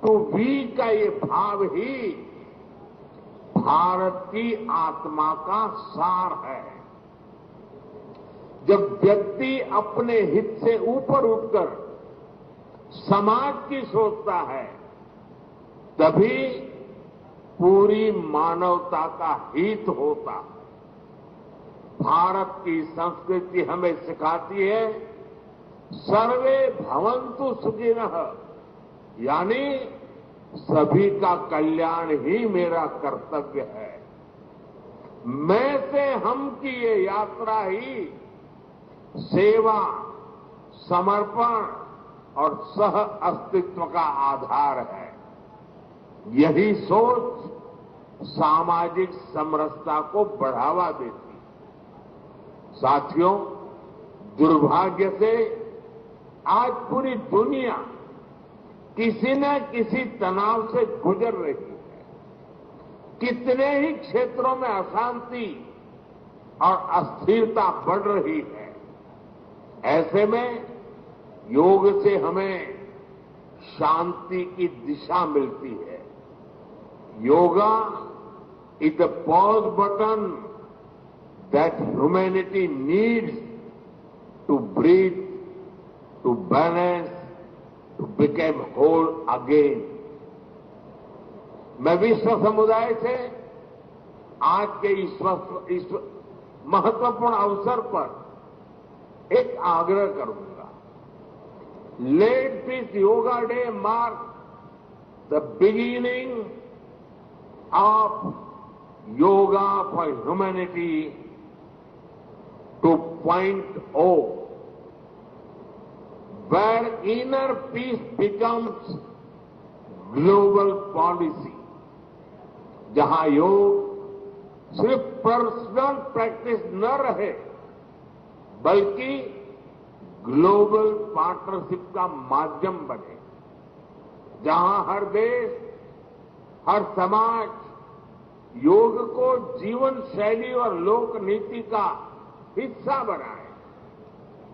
to we का ये भाव ही भारत की आत्मा का सार है। जब व्यक्ति अपने हित से ऊपर उठकर समाज की सोचता है, तभी पूरी मानवता का हित होता। भारत की संस्कृति हमें सिखाती है सर्वे भवन्तु सुखिनः, यानी सभी का कल्याण ही मेरा कर्तव्य है। मैं से हम की ये यात्रा ही सेवा, समर्पण और सह अस्तित्व का आधार है। यही सोच सामाजिक समरसता को बढ़ावा देती। साथियों, दुर्भाग्य से आज पूरी दुनिया किसी न किसी तनाव से गुजर रही है। कितने ही क्षेत्रों में अशांति और अस्थिरता बढ़ रही है। ऐसे में योग से हमें शांति की दिशा मिलती है। Yoga is the pause button that humanity needs to breathe, to balance, to become whole again. मैं विश्व समुदाय से आज के इस महत्वपूर्ण अवसर पर एक आग्रह करूंगा। Let this yoga day mark the beginning of yoga for humanity 2.0, where inner peace becomes global policy, जहां योग सिर्फ पर्सनल प्रैक्टिस न रहे, बल्कि ग्लोबल पार्टनरशिप का माध्यम बने, जहां हर देश, हर समाज योग को जीवन शैली और लोक नीति का हिस्सा बनाए,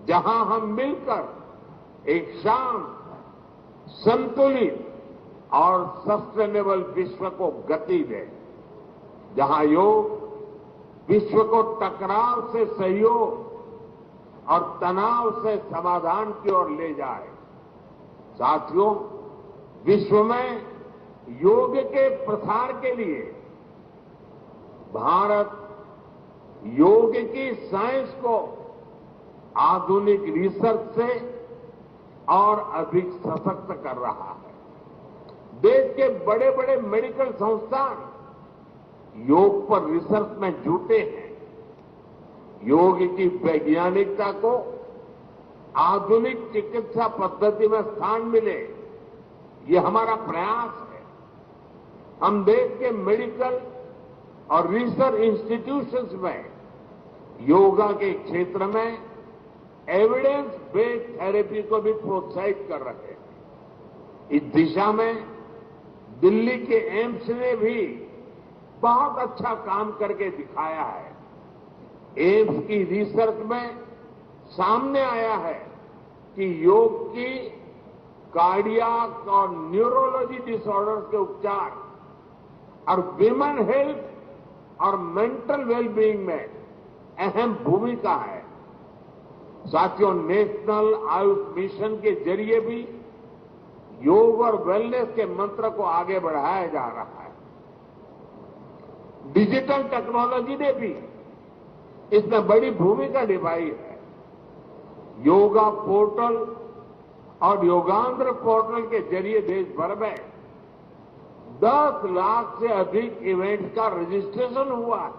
जहां हम मिलकर एक शांत, संतुलित और सस्टेनेबल विश्व को गति दे, जहां योग विश्व को टकराव से सहयोग और तनाव से समाधान की ओर ले जाए। साथियों, विश्व में योग के प्रसार के लिए भारत योग की साइंस को आधुनिक रिसर्च से और अधिक सशक्त कर रहा है। देश के बड़े बड़े मेडिकल संस्थान योग पर रिसर्च में जुटे हैं। योग की वैज्ञानिकता को आधुनिक चिकित्सा पद्धति में स्थान मिले, ये हमारा प्रयास है। हम देश के मेडिकल और रिसर्च इंस्टीट्यूशंस में योगा के क्षेत्र में एविडेंस बेस्ड थेरेपी को भी प्रोत्साहित कर रहे हैं। इस दिशा में दिल्ली के एम्स ने भी बहुत अच्छा काम करके दिखाया है। एम्स की रिसर्च में सामने आया है कि योग की कार्डियक और न्यूरोलॉजी डिसऑर्डर्स के उपचार और विमेन हेल्थ और मेंटल वेलबीइंग में अहम भूमिका है। साथियों, नेशनल आयुष मिशन के जरिए भी योग और वेलनेस के मंत्र को आगे बढ़ाया जा रहा है। डिजिटल टेक्नोलॉजी ने भी इसमें बड़ी भूमिका निभाई है। योगा पोर्टल और योगांध्र पोर्टल के जरिए देश भर में 10 लाख से अधिक इवेंट का रजिस्ट्रेशन हुआ है।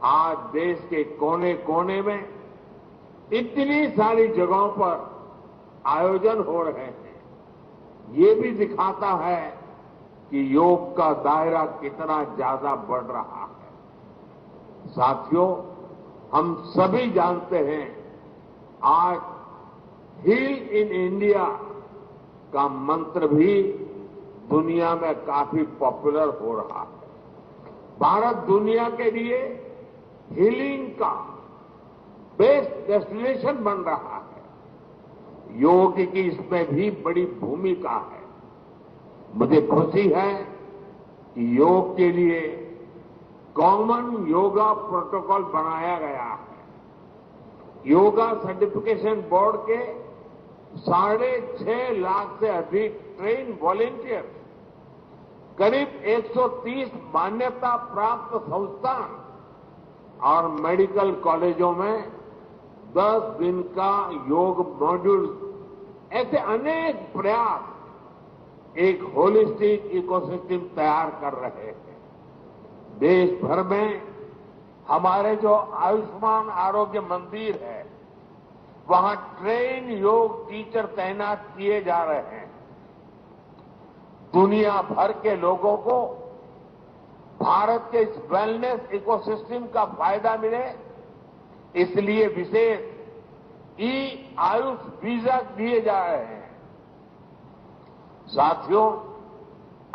आज देश के कोने कोने में इतनी सारी जगहों पर आयोजन हो रहे हैं। ये भी दिखाता है कि योग का दायरा कितना ज्यादा बढ़ रहा है। साथियों, हम सभी जानते हैं आज हील इन इंडिया का मंत्र भी दुनिया में काफी पॉपुलर हो रहा है। भारत दुनिया के लिए हीलिंग का बेस्ट डेस्टिनेशन बन रहा है। योग की इसमें भी बड़ी भूमिका है। मुझे खुशी है कि योग के लिए कॉमन योगा प्रोटोकॉल बनाया गया है। योगा सर्टिफिकेशन बोर्ड के 6.5 लाख से अधिक ट्रेन वॉलेंटियर, करीब 130 मान्यता प्राप्त संस्थान और मेडिकल कॉलेजों में 10 दिन का योग मॉड्यूल, ऐसे अनेक प्रयास एक होलिस्टिक इकोसिस्टम तैयार कर रहे हैं। देश भर में हमारे जो आयुष्मान आरोग्य मंदिर है, वहां ट्रेन योग टीचर तैनात किए जा रहे हैं। दुनिया भर के लोगों को भारत के इस वेलनेस इकोसिस्टम का फायदा मिले, इसलिए विशेष आयुष वीजा दिए जा रहे हैं। साथियों,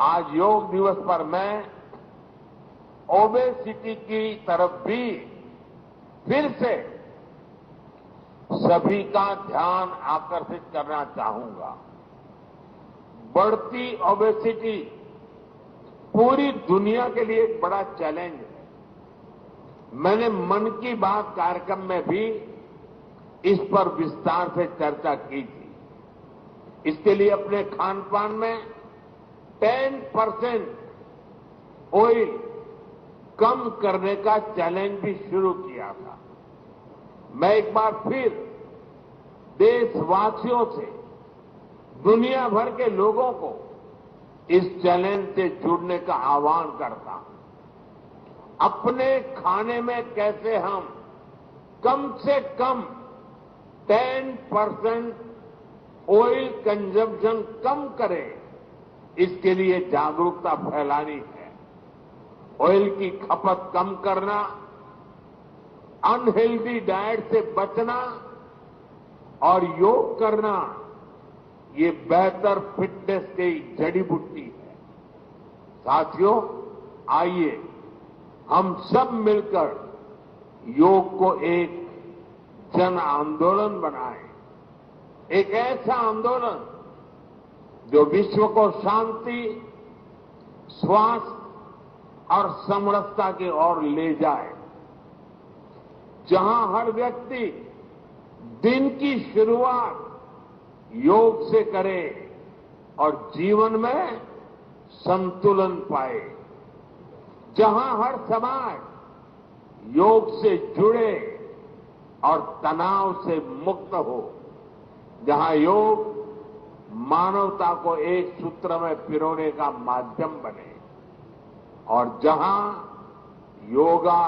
आज योग दिवस पर मैं ओबेसिटी की तरफ भी फिर से सभी का ध्यान आकर्षित करना चाहूंगा। बढ़ती ओबेसिटी पूरी दुनिया के लिए एक बड़ा चैलेंज है। मैंने मन की बात कार्यक्रम में भी इस पर विस्तार से चर्चा की थी। इसके लिए अपने खान पान में 10% ऑयल कम करने का चैलेंज भी शुरू किया था। मैं एक बार फिर देशवासियों से, दुनिया भर के लोगों को इस चैलेंज से जुड़ने का आह्वान करता हूं। अपने खाने में कैसे हम कम से कम 10% ऑयल कंजम्पशन कम करें, इसके लिए जागरूकता फैलानी है। ऑयल की खपत कम करना, अनहेल्दी डाइट से बचना और योग करना, ये बेहतर फिटनेस की जड़ी बूटी है। साथियों, आइए हम सब मिलकर योग को एक जन आंदोलन बनाएं, एक ऐसा आंदोलन जो विश्व को शांति, स्वास्थ्य और समरसता की ओर ले जाए, जहां हर व्यक्ति दिन की शुरुआत योग से करे और जीवन में संतुलन पाए, जहां हर समाज योग से जुड़े और तनाव से मुक्त हो, जहां योग मानवता को एक सूत्र में पिरोने का माध्यम बने, और जहां yoga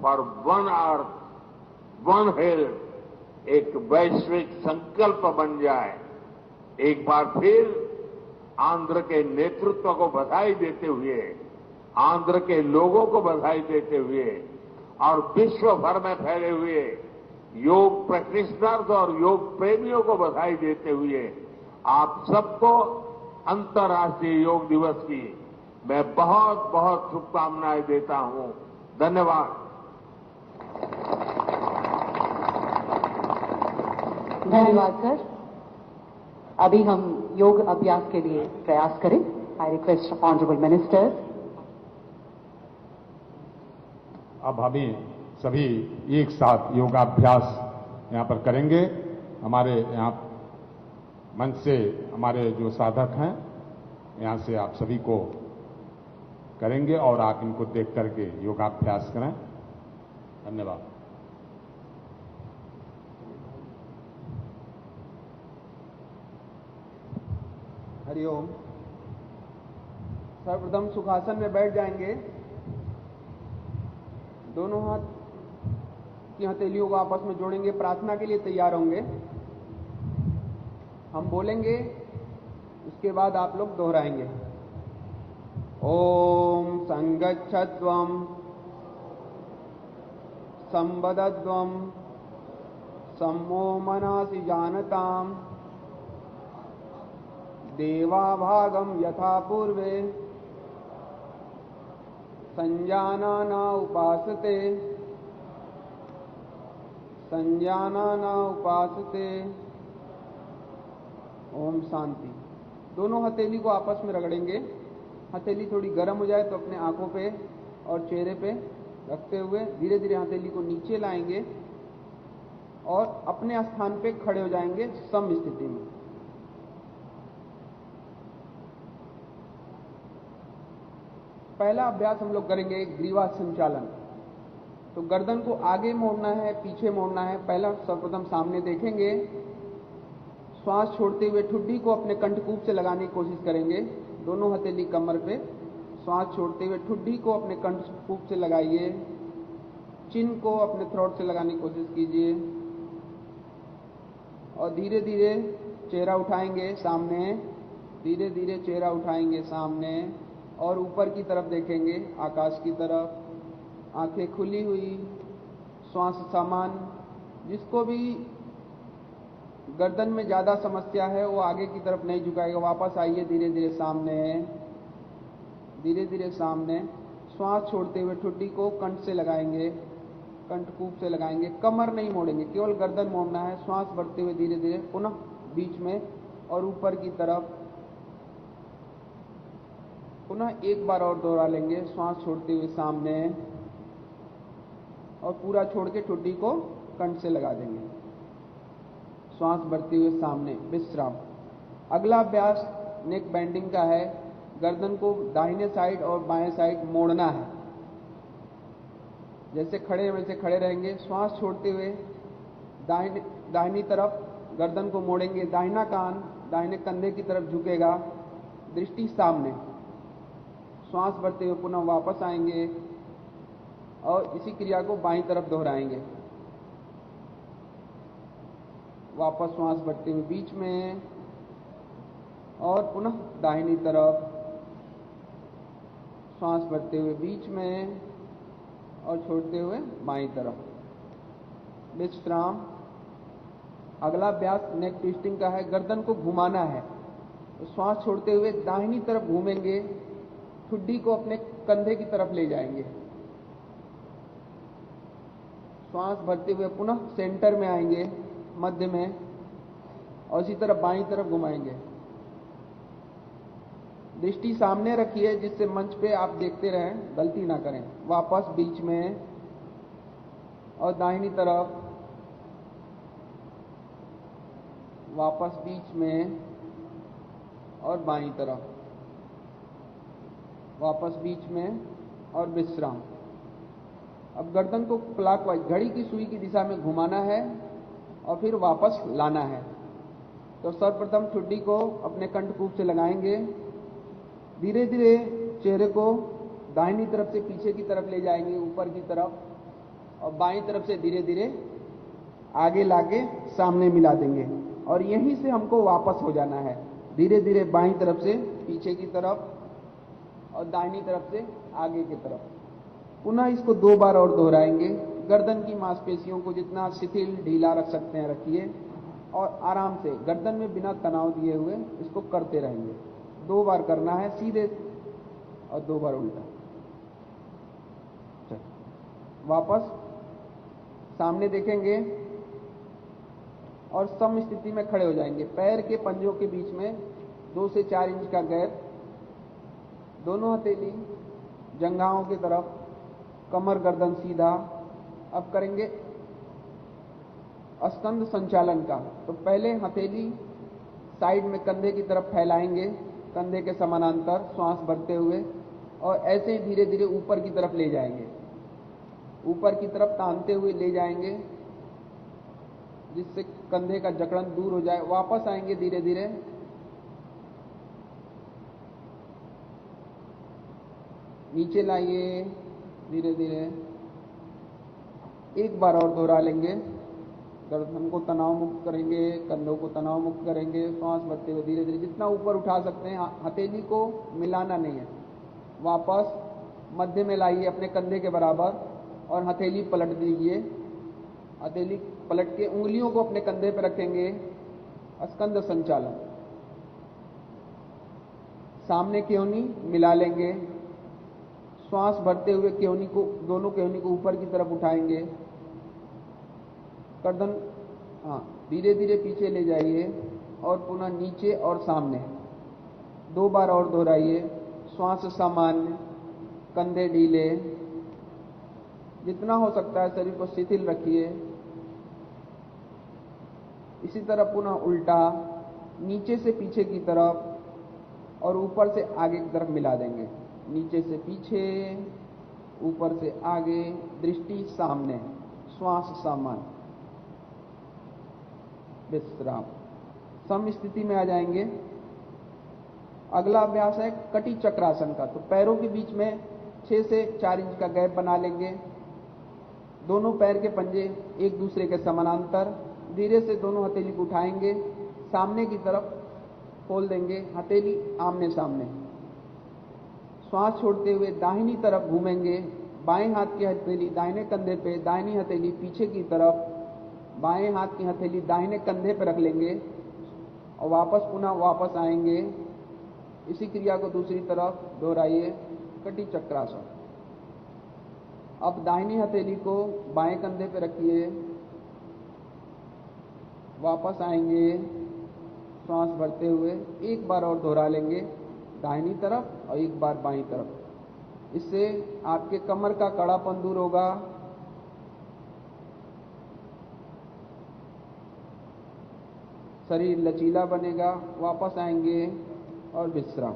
for one earth one health एक वैश्विक संकल्प बन जाए। एक बार फिर आंध्र के नेतृत्व को बधाई देते हुए, आंध्र के लोगों को बधाई देते हुए और विश्व भर में फैले हुए योग प्रैक्टिशनर्स और योग प्रेमियों को बधाई देते हुए आप सबको अंतर्राष्ट्रीय योग दिवस की मैं बहुत बहुत शुभकामनाएं देता हूं। धन्यवाद। धन्यवाद सर। अभी हम योग अभ्यास के लिए प्रयास करें। I request honourable minister. अब हमें सभी एक साथ योगाभ्यास यहाँ पर करेंगे। हमारे यहाँ मंच से हमारे जो साधक हैं यहाँ से आप सभी को करेंगे और आप इनको देख करके योगाभ्यास करें। धन्यवाद। हरिओम। सर्वप्रथम सुखासन में बैठ जाएंगे। दोनों हाथ की हथेलियों को आपस में जोड़ेंगे। प्रार्थना के लिए तैयार होंगे। हम बोलेंगे, उसके बाद आप लोग दोहराएंगे। ओम संगच्छध्वम संवदध्वम सम्मो मनासि जानताम देवाभागम यथा पूर्वे संजानाना उपासते संजानाना उपासते। ओम शांति। दोनों हथेली को आपस में रगड़ेंगे। हथेली थोड़ी गर्म हो जाए तो अपने आंखों पे और चेहरे पे रखते हुए धीरे धीरे हथेली को नीचे लाएंगे और अपने स्थान पे खड़े हो जाएंगे सम स्थिति में। पहला अभ्यास हम लोग करेंगे ग्रीवा संचालन। तो गर्दन को आगे मोड़ना है, पीछे मोड़ना है। पहला सर्वप्रथम सामने देखेंगे। श्वास छोड़ते हुए ठुड्डी को अपने कंठकूप से लगाने की कोशिश करेंगे। दोनों हथेली कमर पे। श्वास छोड़ते हुए ठुड्डी को अपने कंठकूप से लगाइए। चिन को अपने थ्रोट से लगाने की कोशिश कीजिए और धीरे धीरे चेहरा उठाएंगे सामने। धीरे धीरे चेहरा उठाएंगे सामने और ऊपर की तरफ देखेंगे, आकाश की तरफ। आंखें खुली हुई, श्वास समान। जिसको भी गर्दन में ज्यादा समस्या है वो आगे की तरफ नहीं झुकाएगा। वापस आइए धीरे धीरे सामने, धीरे धीरे सामने। श्वास छोड़ते हुए ठुड्डी को कंठ से लगाएंगे, कंठकूप से लगाएंगे। कमर नहीं मोड़ेंगे, केवल गर्दन मोड़ना है। श्वास भरते हुए धीरे धीरे पुनः बीच में और ऊपर की तरफ। पुनः एक बार और दोहरा लेंगे। श्वास छोड़ते हुए सामने और पूरा छोड़ के ठुड्डी को कंठ से लगा देंगे। श्वास भरते हुए सामने, विश्राम। अगला अभ्यास नेक बेंडिंग का है। गर्दन को दाहिने साइड और बाएं साइड मोड़ना है। जैसे खड़े वैसे खड़े रहेंगे। श्वास छोड़ते हुए दाहिनी तरफ गर्दन को मोड़ेंगे। दाहिना कान दाहिने कंधे की तरफ झुकेगा, दृष्टि सामने। श्वास भरते हुए पुनः वापस आएंगे और इसी क्रिया को बाईं तरफ दोहराएंगे। वापस श्वास भरते हुए बीच में और पुनः दाहिनी तरफ। श्वास भरते हुए बीच में और छोड़ते हुए बाईं तरफ। विश्राम। अगला अभ्यास नेक ट्विस्टिंग का है। गर्दन को घुमाना है। तो श्वास छोड़ते हुए दाहिनी तरफ घूमेंगे। ठुड्डी को अपने कंधे की तरफ ले जाएंगे। श्वास भरते हुए पुनः सेंटर में आएंगे, मध्य में, और इसी तरफ बाईं तरफ घुमाएंगे। दृष्टि सामने रखिए जिससे मंच पे आप देखते रहें, गलती ना करें। वापस बीच में और दाहिनी तरफ। वापस बीच में और बाईं तरफ। वापस बीच में और विश्राम। अब गर्दन को क्लॉकवाइज घड़ी की सुई की दिशा में घुमाना है और फिर वापस लाना है। तो सर्वप्रथम ठुड्डी को अपने कंठकूप से लगाएंगे। धीरे धीरे चेहरे को दाहिनी तरफ से पीछे की तरफ ले जाएंगे, ऊपर की तरफ, और बाईं तरफ से धीरे धीरे आगे लाके सामने मिला देंगे। और यहीं से हमको वापस हो जाना है। धीरे धीरे बाईं तरफ से पीछे की तरफ और दाहिनी तरफ से आगे की तरफ। पुनः इसको 2 बार और दोहराएंगे। गर्दन की मांसपेशियों को जितना शिथिल ढीला रख सकते हैं रखिए और आराम से गर्दन में बिना तनाव दिए हुए इसको करते रहेंगे। 2 बार करना है सीधे और 2 बार उल्टा। वापस सामने देखेंगे। और सम स्थिति में खड़े हो जाएंगे। पैर के पंजों के बीच में 2 से 4 इंच का गैप, दोनों हथेली जंघाओं की तरफ, कमर गर्दन सीधा। अब करेंगे स्कंद संचालन का। तो पहले हथेली साइड में कंधे की तरफ फैलाएंगे, कंधे के समानांतर श्वास भरते हुए, और ऐसे ही धीरे धीरे ऊपर की तरफ ले जाएंगे, ऊपर की तरफ तानते हुए ले जाएंगे, जिससे कंधे का जकड़न दूर हो जाए। वापस आएंगे धीरे धीरे, नीचे लाइए धीरे धीरे। एक बार और दोहरा लेंगे। गर्दन को तनाव मुक्त करेंगे, कंधों को तनाव मुक्त करेंगे, श्वास भरते हुए धीरे धीरे जितना ऊपर उठा सकते हैं। हथेली को मिलाना नहीं है, वापस मध्य में लाइए अपने कंधे के बराबर और हथेली पलट दीजिए। हथेली पलट के उंगलियों को अपने कंधे पर रखेंगे। स्कंद संचालन। सामने केवनी मिला लेंगे, श्वास भरते हुए केवनी को, दोनों केवनी को ऊपर की तरफ उठाएंगे। गर्दन धीरे धीरे पीछे ले जाइए और पुनः नीचे और सामने। 2 बार और दोहराइए। श्वास सामान्य, कंधे ढीले, जितना हो सकता है शरीर को शिथिल रखिए। इसी तरह पुनः उल्टा, नीचे से पीछे की तरफ और ऊपर से आगे की तरफ मिला देंगे। नीचे से पीछे, ऊपर से आगे, दृष्टि सामने, श्वास सामान्य, विश्राम। सम स्थिति में आ जाएंगे। अगला अभ्यास है कटी चक्रासन का। तो पैरों के बीच में 6 से 4 इंच का गैप बना लेंगे। दोनों पैर के पंजे एक दूसरे के समानांतर, धीरे से दोनों हथेली को उठाएंगे, सामने की तरफ खोल देंगे, हथेली आमने सामने। श्वास छोड़ते हुए दाहिनी तरफ घूमेंगे। बाएं हाथ की हथेली दाहिने कंधे पे, दाहिनी हथेली पीछे की तरफ, बाएं हाथ की हथेली दाहिने कंधे पर रख लेंगे और पुनः वापस आएंगे। इसी क्रिया को दूसरी तरफ दोहराइए। कटी चक्रासन। अब दाहिनी हथेली को बाएं कंधे पर रखिए, वापस आएंगे श्वास भरते हुए। एक बार और दोहरा लेंगे, दाहिनी तरफ और एक बार बाईं तरफ। इससे आपके कमर का कड़ापन दूर होगा, शरीर लचीला बनेगा। वापस आएंगे और विश्राम।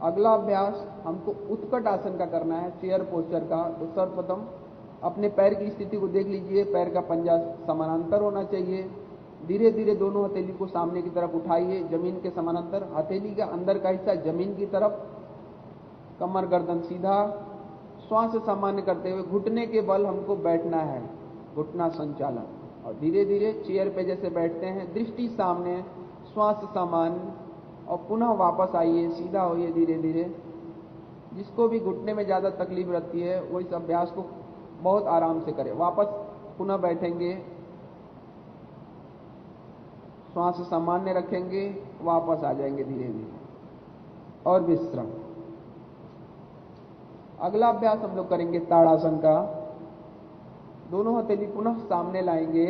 अगला अभ्यास हमको उत्कट आसन का करना है, चेयर पोस्चर का। तो सर्वप्रथम अपने पैर की स्थिति को देख लीजिए। पैर का पंजा समानांतर होना चाहिए। धीरे धीरे दोनों हथेली को सामने की तरफ उठाइए, जमीन के समानांतर। हथेली का अंदर का हिस्सा जमीन की तरफ, कमर गर्दन सीधा। श्वास सामान्य करते हुए घुटने के बल हमको बैठना है, घुटना संचालन। और धीरे धीरे चेयर पे जैसे बैठते हैं, दृष्टि सामने, श्वास सामान्य, और पुनः वापस आइए, सीधा होइए धीरे धीरे। जिसको भी घुटने में ज्यादा तकलीफ रहती है वो इस अभ्यास को बहुत आराम से करे। वापस पुनः बैठेंगे, श्वास सामान्य रखेंगे, वापस आ जाएंगे धीरे धीरे और विश्राम। अगला अभ्यास हम लोग करेंगे ताड़ासन का। दोनों हथेली पुनः सामने लाएंगे,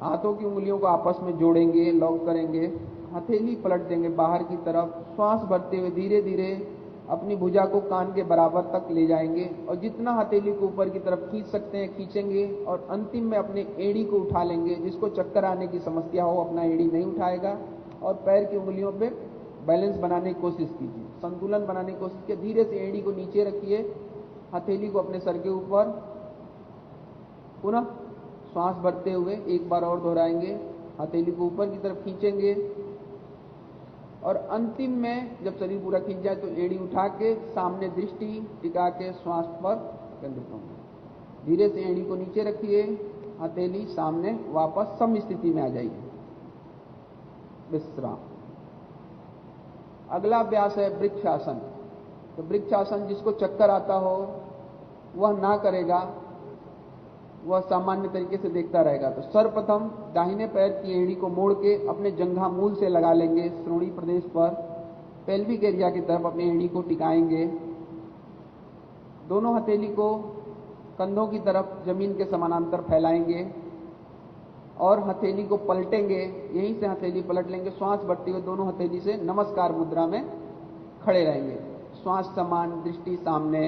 हाथों की उंगलियों को आपस में जोड़ेंगे, लॉक करेंगे, हथेली पलट देंगे बाहर की तरफ। श्वास भरते हुए धीरे धीरे अपनी भुजा को कान के बराबर तक ले जाएंगे और जितना हथेली को ऊपर की तरफ खींच सकते हैं खींचेंगे और अंतिम में अपने एड़ी को उठा लेंगे। जिसको चक्कर आने की समस्या हो अपना एड़ी नहीं उठाएगा और पैर की उंगलियों पे बैलेंस बनाने की कोशिश कीजिए, संतुलन बनाने की कोशिश कीजिए। धीरे से एड़ी को नीचे रखिए, हथेली को अपने सर के ऊपर, पुनः श्वास भरते हुए एक बार और दोहराएंगे, हथेली को ऊपर की तरफ खींचेंगे और अंतिम में जब शरीर पूरा खींच जाए तो एड़ी उठा के सामने दृष्टि टिका के श्वास पर केंद्रित होंगे। धीरे से एड़ी को नीचे रखिए, हथेली सामने, वापस सम स्थिति में आ जाइए, विश्राम। अगला अभ्यास है वृक्षासन। तो वृक्षासन जिसको चक्कर आता हो वह ना करेगा, वह सामान्य तरीके से देखता रहेगा। तो सर्वप्रथम दाहिने पैर की एड़ी को मोड़ के अपने जंघा मूल से लगा लेंगे, श्रोणी प्रदेश पर पेल्विक एरिया की तरफ अपनी एड़ी को टिकाएंगे। दोनों हथेली को कंधों की तरफ जमीन के समानांतर फैलाएंगे और हथेली को पलटेंगे। यहीं से हथेली पलट लेंगे। श्वास भरते हुए दोनों हथेली से नमस्कार मुद्रा में खड़े रहेंगे। श्वास समान, दृष्टि सामने।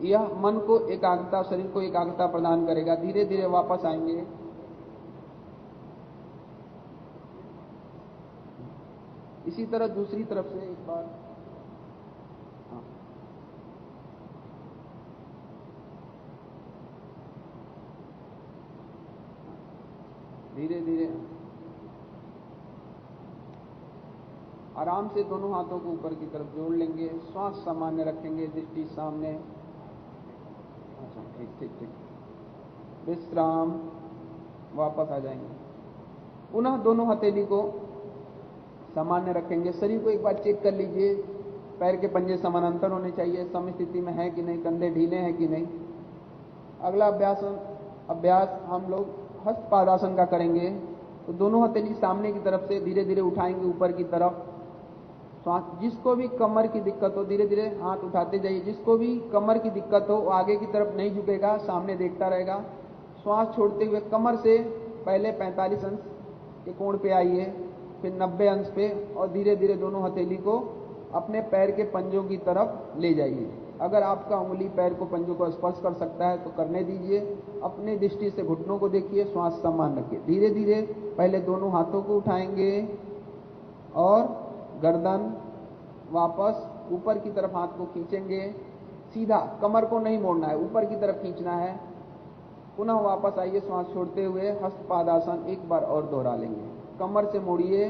यह मन को एकाग्रता, शरीर को एकाग्रता प्रदान करेगा। धीरे धीरे वापस आएंगे। इसी तरह दूसरी तरफ से एक बार। धीरे धीरे आराम से दोनों हाथों को ऊपर की तरफ जोड़ लेंगे। श्वास सामान्य रखेंगे, दृष्टि सामने। अच्छा, ठीक ठीक ठीक। विश्राम, वापस आ जाएंगे। पुनः दोनों हथेली को सामान्य रखेंगे। शरीर को एक बार चेक कर लीजिए। पैर के पंजे समानांतर होने चाहिए, सम स्थिति में है कि नहीं, कंधे ढीले हैं कि नहीं। अगला अभ्यास हम लोग हस्त पादासन का करेंगे। तो दोनों हथेली सामने की तरफ से धीरे धीरे उठाएंगे ऊपर की तरफ। श्वास, जिसको भी कमर की दिक्कत हो धीरे धीरे हाथ उठाते जाइए। जिसको भी कमर की दिक्कत हो वो आगे की तरफ नहीं झुकेगा, सामने देखता रहेगा। श्वास छोड़ते हुए कमर से पहले 45 अंश के कोण पे आइए, फिर 90 अंश पे, और धीरे धीरे दोनों हथेली को अपने पैर के पंजों की तरफ ले जाइए। अगर आपका उंगली पैर को पंजों को स्पर्श कर सकता है तो करने दीजिए। अपनी दृष्टि से घुटनों को देखिए, श्वास समान रखिए। धीरे धीरे पहले दोनों हाथों को उठाएंगे और गर्दन वापस ऊपर की तरफ हाथ को खींचेंगे। सीधा, कमर को नहीं मोड़ना है, ऊपर की तरफ खींचना है। पुनः वापस आइए, श्वास छोड़ते हुए हस्त पादासन एक बार और दोहरा लेंगे। कमर से मोड़िए,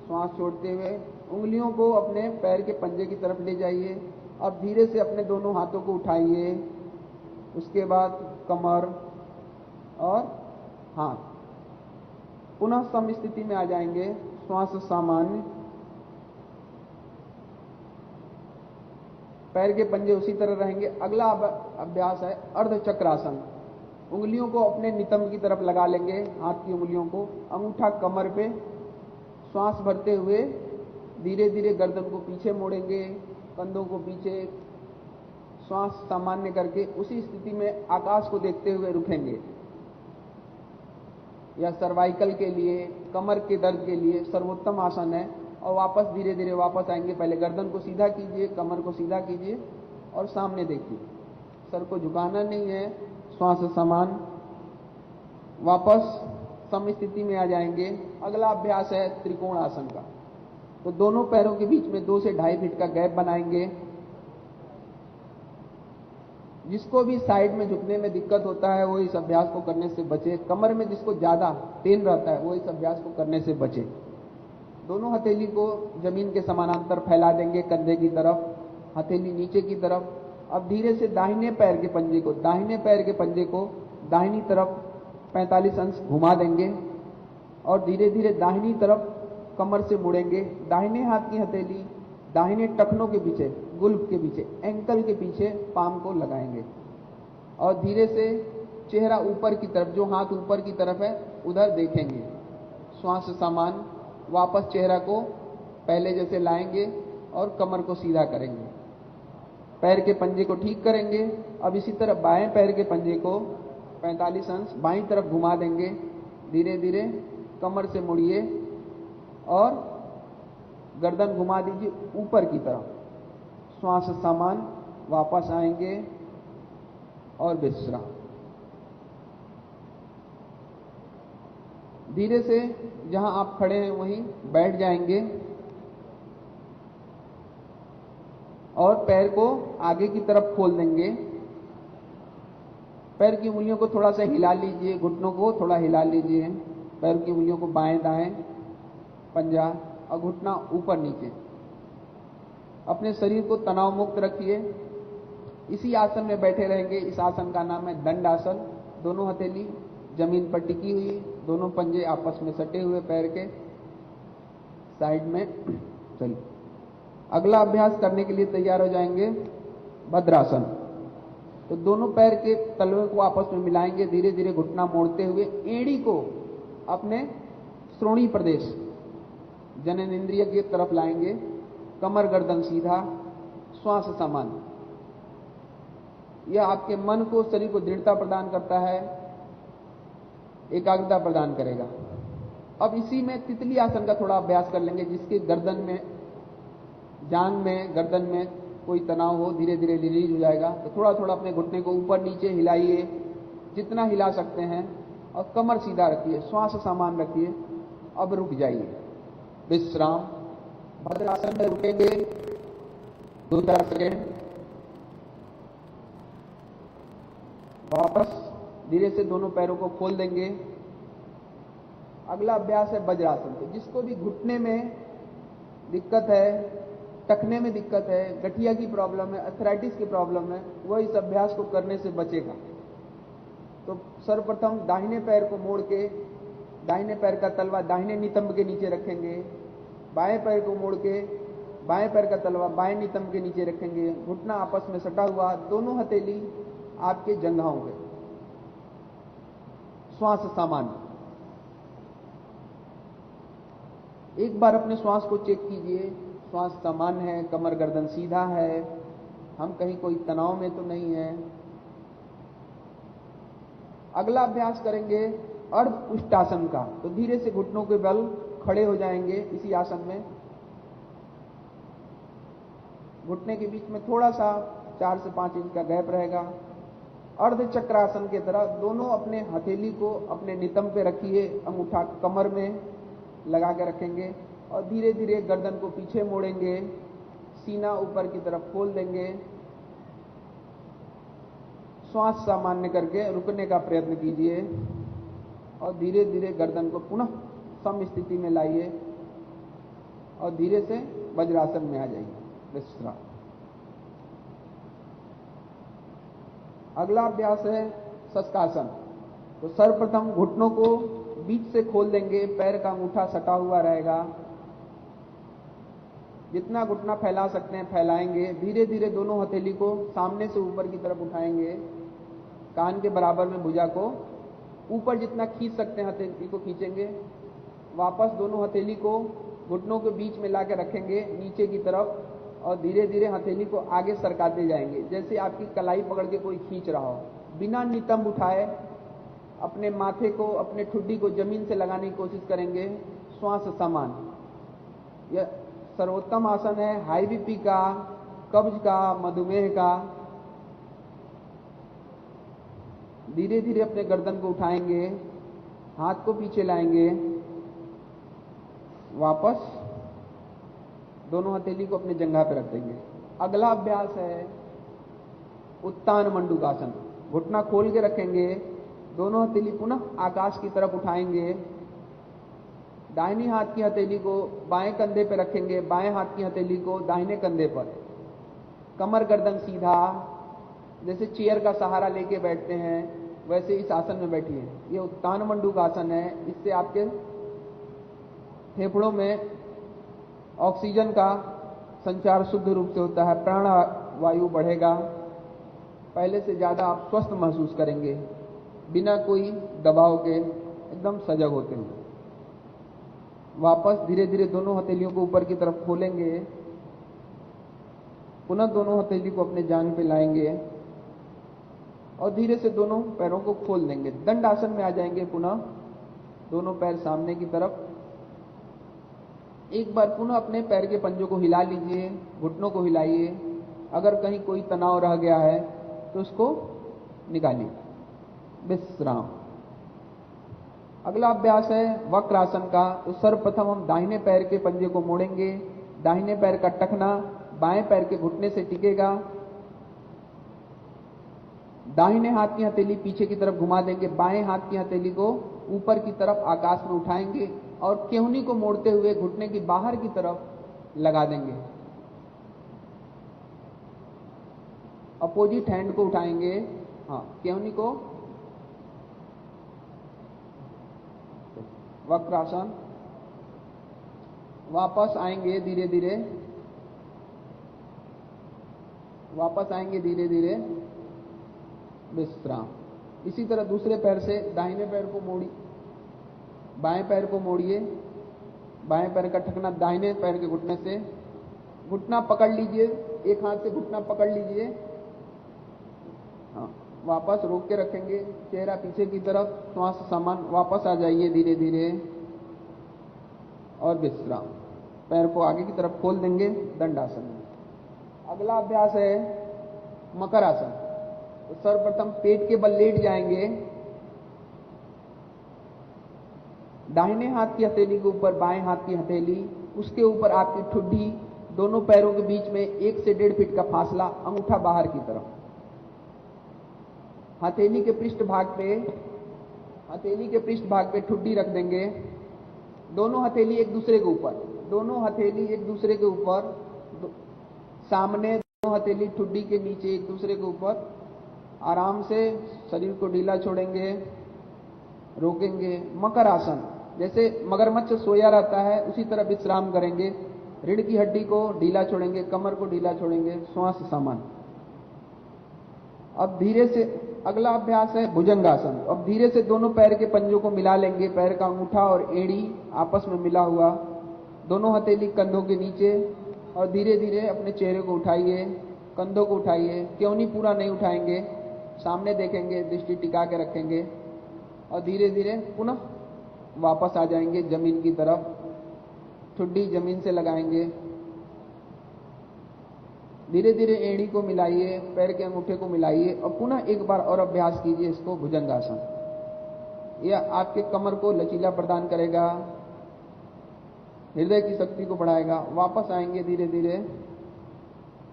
श्वास छोड़ते हुए उंगलियों को अपने पैर के पंजे की तरफ ले जाइए। अब धीरे से अपने दोनों हाथों को उठाइए। उसके बाद कमर और हाथ पुनः सम स्थिति में आ जाएंगे। श्वास सामान्य, पैर के पंजे उसी तरह रहेंगे। अगला अभ्यास है अर्धचक्रासन। उंगलियों को अपने नितंब की तरफ लगा लेंगे, हाथ की उंगलियों को, अंगूठा कमर पे। श्वास भरते हुए धीरे धीरे गर्दन को पीछे मोड़ेंगे, कंधों को पीछे। श्वास सामान्य करके उसी स्थिति में आकाश को देखते हुए रुकेंगे। यह सर्वाइकल के लिए, कमर के दर्द के लिए सर्वोत्तम आसन है। और वापस धीरे धीरे वापस आएंगे। पहले गर्दन को सीधा कीजिए, कमर को सीधा कीजिए और सामने देखिए। सर को झुकाना नहीं है, श्वास समान। वापस सम स्थिति में आ जाएंगे। अगला अभ्यास है त्रिकोण आसन का। तो दोनों पैरों के बीच में 2 से 2.5 फीट का गैप बनाएंगे। जिसको भी साइड में झुकने में दिक्कत होता है वो इस अभ्यास को करने से बचे। कमर में जिसको ज्यादा पेन रहता है वो इस अभ्यास को करने से बचे। दोनों हथेली को जमीन के समानांतर फैला देंगे, कंधे की तरफ, हथेली नीचे की तरफ। अब धीरे से दाहिने पैर के पंजे को दाहिनी तरफ 45 अंश घुमा देंगे और धीरे धीरे दाहिनी तरफ कमर से मुड़ेंगे। दाहिने हाथ की हथेली दाहिने टखनों के पीछे, गुल्फ के पीछे, एंकल के पीछे पाम को लगाएंगे और धीरे से चेहरा ऊपर की तरफ, जो हाथ ऊपर की तरफ है उधर देखेंगे। श्वास समान। वापस चेहरा को पहले जैसे लाएंगे और कमर को सीधा करेंगे। पैर के पंजे को ठीक करेंगे। अब इसी तरह बाएं पैर के पंजे को 45 अंश बाईं तरफ घुमा देंगे। धीरे धीरे कमर से मुड़िए और गर्दन घुमा दीजिए ऊपर की तरफ। श्वास समान। वापस आएंगे और विश्राम। धीरे से जहां आप खड़े हैं वहीं बैठ जाएंगे और पैर को आगे की तरफ खोल देंगे। पैर की उंगलियों को थोड़ा सा हिला लीजिए, घुटनों को थोड़ा हिला लीजिए। पैर की उंगलियों को बाएं दाएं, पंजा और घुटना ऊपर नीचे। अपने शरीर को तनाव मुक्त रखिए। इसी आसन में बैठे रहेंगे। इस आसन का नाम है दंड आसन। दोनों हथेली जमीन पर टिकी हुई, दोनों पंजे आपस में सटे हुए पैर के साइड में। चलिए अगला अभ्यास करने के लिए तैयार हो जाएंगे। भद्रासन। तो दोनों पैर के तलवे को आपस में मिलाएंगे। धीरे धीरे घुटना मोड़ते हुए एड़ी को अपने श्रोणी प्रदेश, जननेंद्रिय की तरफ लाएंगे। कमर गर्दन सीधा, श्वास समान। यह आपके मन को, शरीर को दृढ़ता प्रदान करता है, एकाग्रता प्रदान करेगा। अब इसी में तितली आसन का थोड़ा अभ्यास कर लेंगे, जिसके गर्दन में, जांघ में, गर्दन में कोई तनाव हो, धीरे धीरे रिलीज हो जाएगा। तो थोड़ा थोड़ा अपने घुटने को ऊपर नीचे हिलाइए, जितना हिला सकते हैं, और कमर सीधा रखिए, श्वास सामान रखिए। अब रुक जाइए, विश्राम। भद्रासन में रुकेंगे 2-4 सेकेंड, वापस धीरे से दोनों पैरों को खोल देंगे। अगला अभ्यास है वज्रासन। तो जिसको भी घुटने में दिक्कत है, टखने में दिक्कत है, गठिया की प्रॉब्लम है, अर्थराइटिस की प्रॉब्लम है, वह इस अभ्यास को करने से बचेगा। तो सर्वप्रथम दाहिने पैर को मोड़ के, दाहिने पैर का तलवा दाहिने नितंब के नीचे रखेंगे, बाएं पैर को मोड़ के बाएं पैर का तलवा बाएं नितंब के नीचे रखेंगे, घुटना आपस में सटा हुआ, दोनों हथेली आपके जंघाओं पे, श्वास सामान्य। एक बार अपने श्वास को चेक कीजिए, श्वास सामान्य है, कमर गर्दन सीधा है, हम कहीं कोई तनाव में तो नहीं है। अगला अभ्यास करेंगे अर्ध उष्टासन का। तो धीरे से घुटनों के बल खड़े हो जाएंगे इसी आसन में। घुटने के बीच में थोड़ा सा 4 से 5 इंच का गैप रहेगा। अर्ध चक्रासन की तरह दोनों अपने हथेली को अपने नितंब पे रखिए, अंगूठा कमर में लगा के रखेंगे और धीरे धीरे गर्दन को पीछे मोड़ेंगे, सीना ऊपर की तरफ खोल देंगे। श्वास सामान्य करके रुकने का प्रयत्न कीजिए और धीरे धीरे गर्दन को पुनः सम स्थिति में लाइए और धीरे से वज्रासन में आ जाइए, विश्राम। अगला अभ्यास है शशकासन। तो सर्वप्रथम घुटनों को बीच से खोल देंगे, पैर का अंगूठा सटा हुआ रहेगा, जितना घुटना फैला सकते हैं फैलाएंगे। धीरे धीरे दोनों हथेली को सामने से ऊपर की तरफ उठाएंगे, कान के बराबर में भुजा को ऊपर जितना खींच सकते हैं हथेली को खींचेंगे। वापस दोनों हथेली को घुटनों के बीच में ला के रखेंगे नीचे की तरफ और धीरे धीरे हथेली को आगे सरकाते जाएंगे, जैसे आपकी कलाई पकड़ के कोई खींच रहा हो। बिना नितंब उठाए अपने माथे को, अपने ठुड्डी को जमीन से लगाने की कोशिश करेंगे, श्वास समान। यह सर्वोत्तम आसन है हाई बीपी का, कब्ज का, मधुमेह का। धीरे धीरे अपने गर्दन को उठाएंगे, हाथ को पीछे लाएंगे, वापस दोनों हथेली को अपने जंघा पर रख देंगे। अगला अभ्यास है उत्तान मंडूकासन। घुटना खोल के रखेंगे, दोनों हथेली पुनः आकाश की तरफ उठाएंगे, दाहिनी हाथ की हथेली को बाएं कंधे पर रखेंगे, बाएं हाथ की हथेली को दाहिने कंधे पर, कमर गर्दन सीधा, जैसे चेयर का सहारा लेके बैठते हैं वैसे इस आसन में बैठिए। ये उत्तान मंडूकासन है। इससे आपके फेफड़ों में ऑक्सीजन का संचार शुद्ध रूप से होता है, प्राण वायु बढ़ेगा, पहले से ज्यादा आप स्वस्थ महसूस करेंगे, बिना कोई दबाव के एकदम सजग होते हुए। वापस धीरे धीरे दोनों हथेलियों को ऊपर की तरफ खोलेंगे, पुनः दोनों हथेली को अपने जांघ पे लाएंगे और धीरे से दोनों पैरों को खोल देंगे। दंड आसन में आ जाएंगे, पुनः दोनों पैर सामने की तरफ। एक बार पुनः अपने पैर के पंजों को हिला लीजिए, घुटनों को हिलाइए। अगर कहीं कोई तनाव रह गया है तो उसको निकालिए, विश्राम। अगला अभ्यास है वक्रासन का। तो सर्वप्रथम हम दाहिने पैर के पंजे को मोड़ेंगे, दाहिने पैर का टखना बाएं पैर के घुटने से टिकेगा, दाहिने हाथ की हथेली पीछे की तरफ घुमा देंगे, बाएं हाथ की हथेली को ऊपर की तरफ आकाश में उठाएंगे और केहनी को मोड़ते हुए घुटने की बाहर की तरफ लगा देंगे। अपोजिट हैंड को उठाएंगे, हाँ, केहनी को, वक्रासन। वापस आएंगे धीरे धीरे, वापस आएंगे धीरे धीरे, विश्राम। इसी तरह दूसरे पैर से दाहिने पैर को मोड़िए, बाएं पैर को मोड़िए, बाएं पैर का ठकना दाहिने पैर के घुटने से, घुटना पकड़ लीजिए, एक हाथ से घुटना पकड़ लीजिए, हाँ, वापस रोक के रखेंगे, चेहरा पीछे की तरफ, श्वास सामान, वापस आ जाइए धीरे धीरे और विश्राम। पैर को आगे की तरफ खोल देंगे दंडासन में। अगला अभ्यास है मकर आसन। तो सर्वप्रथम पेट के बल लेट जाएंगे, दाहिने हाथ की हथेली के ऊपर बाएं हाथ की हथेली, उसके ऊपर आपकी ठुड्डी, दोनों पैरों के बीच में 1 से 1.5 फीट का फासला, अंगूठा बाहर की तरफ। हथेली के पृष्ठ भाग पे ठुड्डी रख देंगे, दोनों हथेली एक दूसरे के ऊपर, सामने, दोनों हथेली ठुड्डी के नीचे एक दूसरे के ऊपर। आराम से शरीर को ढीला छोड़ेंगे, रोकेंगे। मकर आसन, जैसे मगरमच्छ सोया रहता है उसी तरह विश्राम करेंगे। रीढ़ की हड्डी को ढीला छोड़ेंगे, कमर को ढीला छोड़ेंगे, श्वास सामान्य। अब धीरे से अगला अभ्यास है भुजंगासन। अब धीरे से दोनों पैर के पंजों को मिला लेंगे, पैर का अंगूठा और एड़ी आपस में मिला हुआ, दोनों हथेली कंधों के नीचे, और धीरे धीरे अपने चेहरे को उठाइए, कंधों को उठाइए, क्यों नहीं पूरा नहीं उठाएंगे, सामने देखेंगे, दृष्टि टिका के रखेंगे और धीरे धीरे पुनः वापस आ जाएंगे जमीन की तरफ। ठुड्डी जमीन से लगाएंगे, धीरे धीरे एड़ी को मिलाइए, पैर के अंगूठे को मिलाइए और पुनः एक बार और अभ्यास कीजिए इसको भुजंगासन। यह आपके कमर को लचीला प्रदान करेगा, हृदय की शक्ति को बढ़ाएगा। वापस आएंगे धीरे धीरे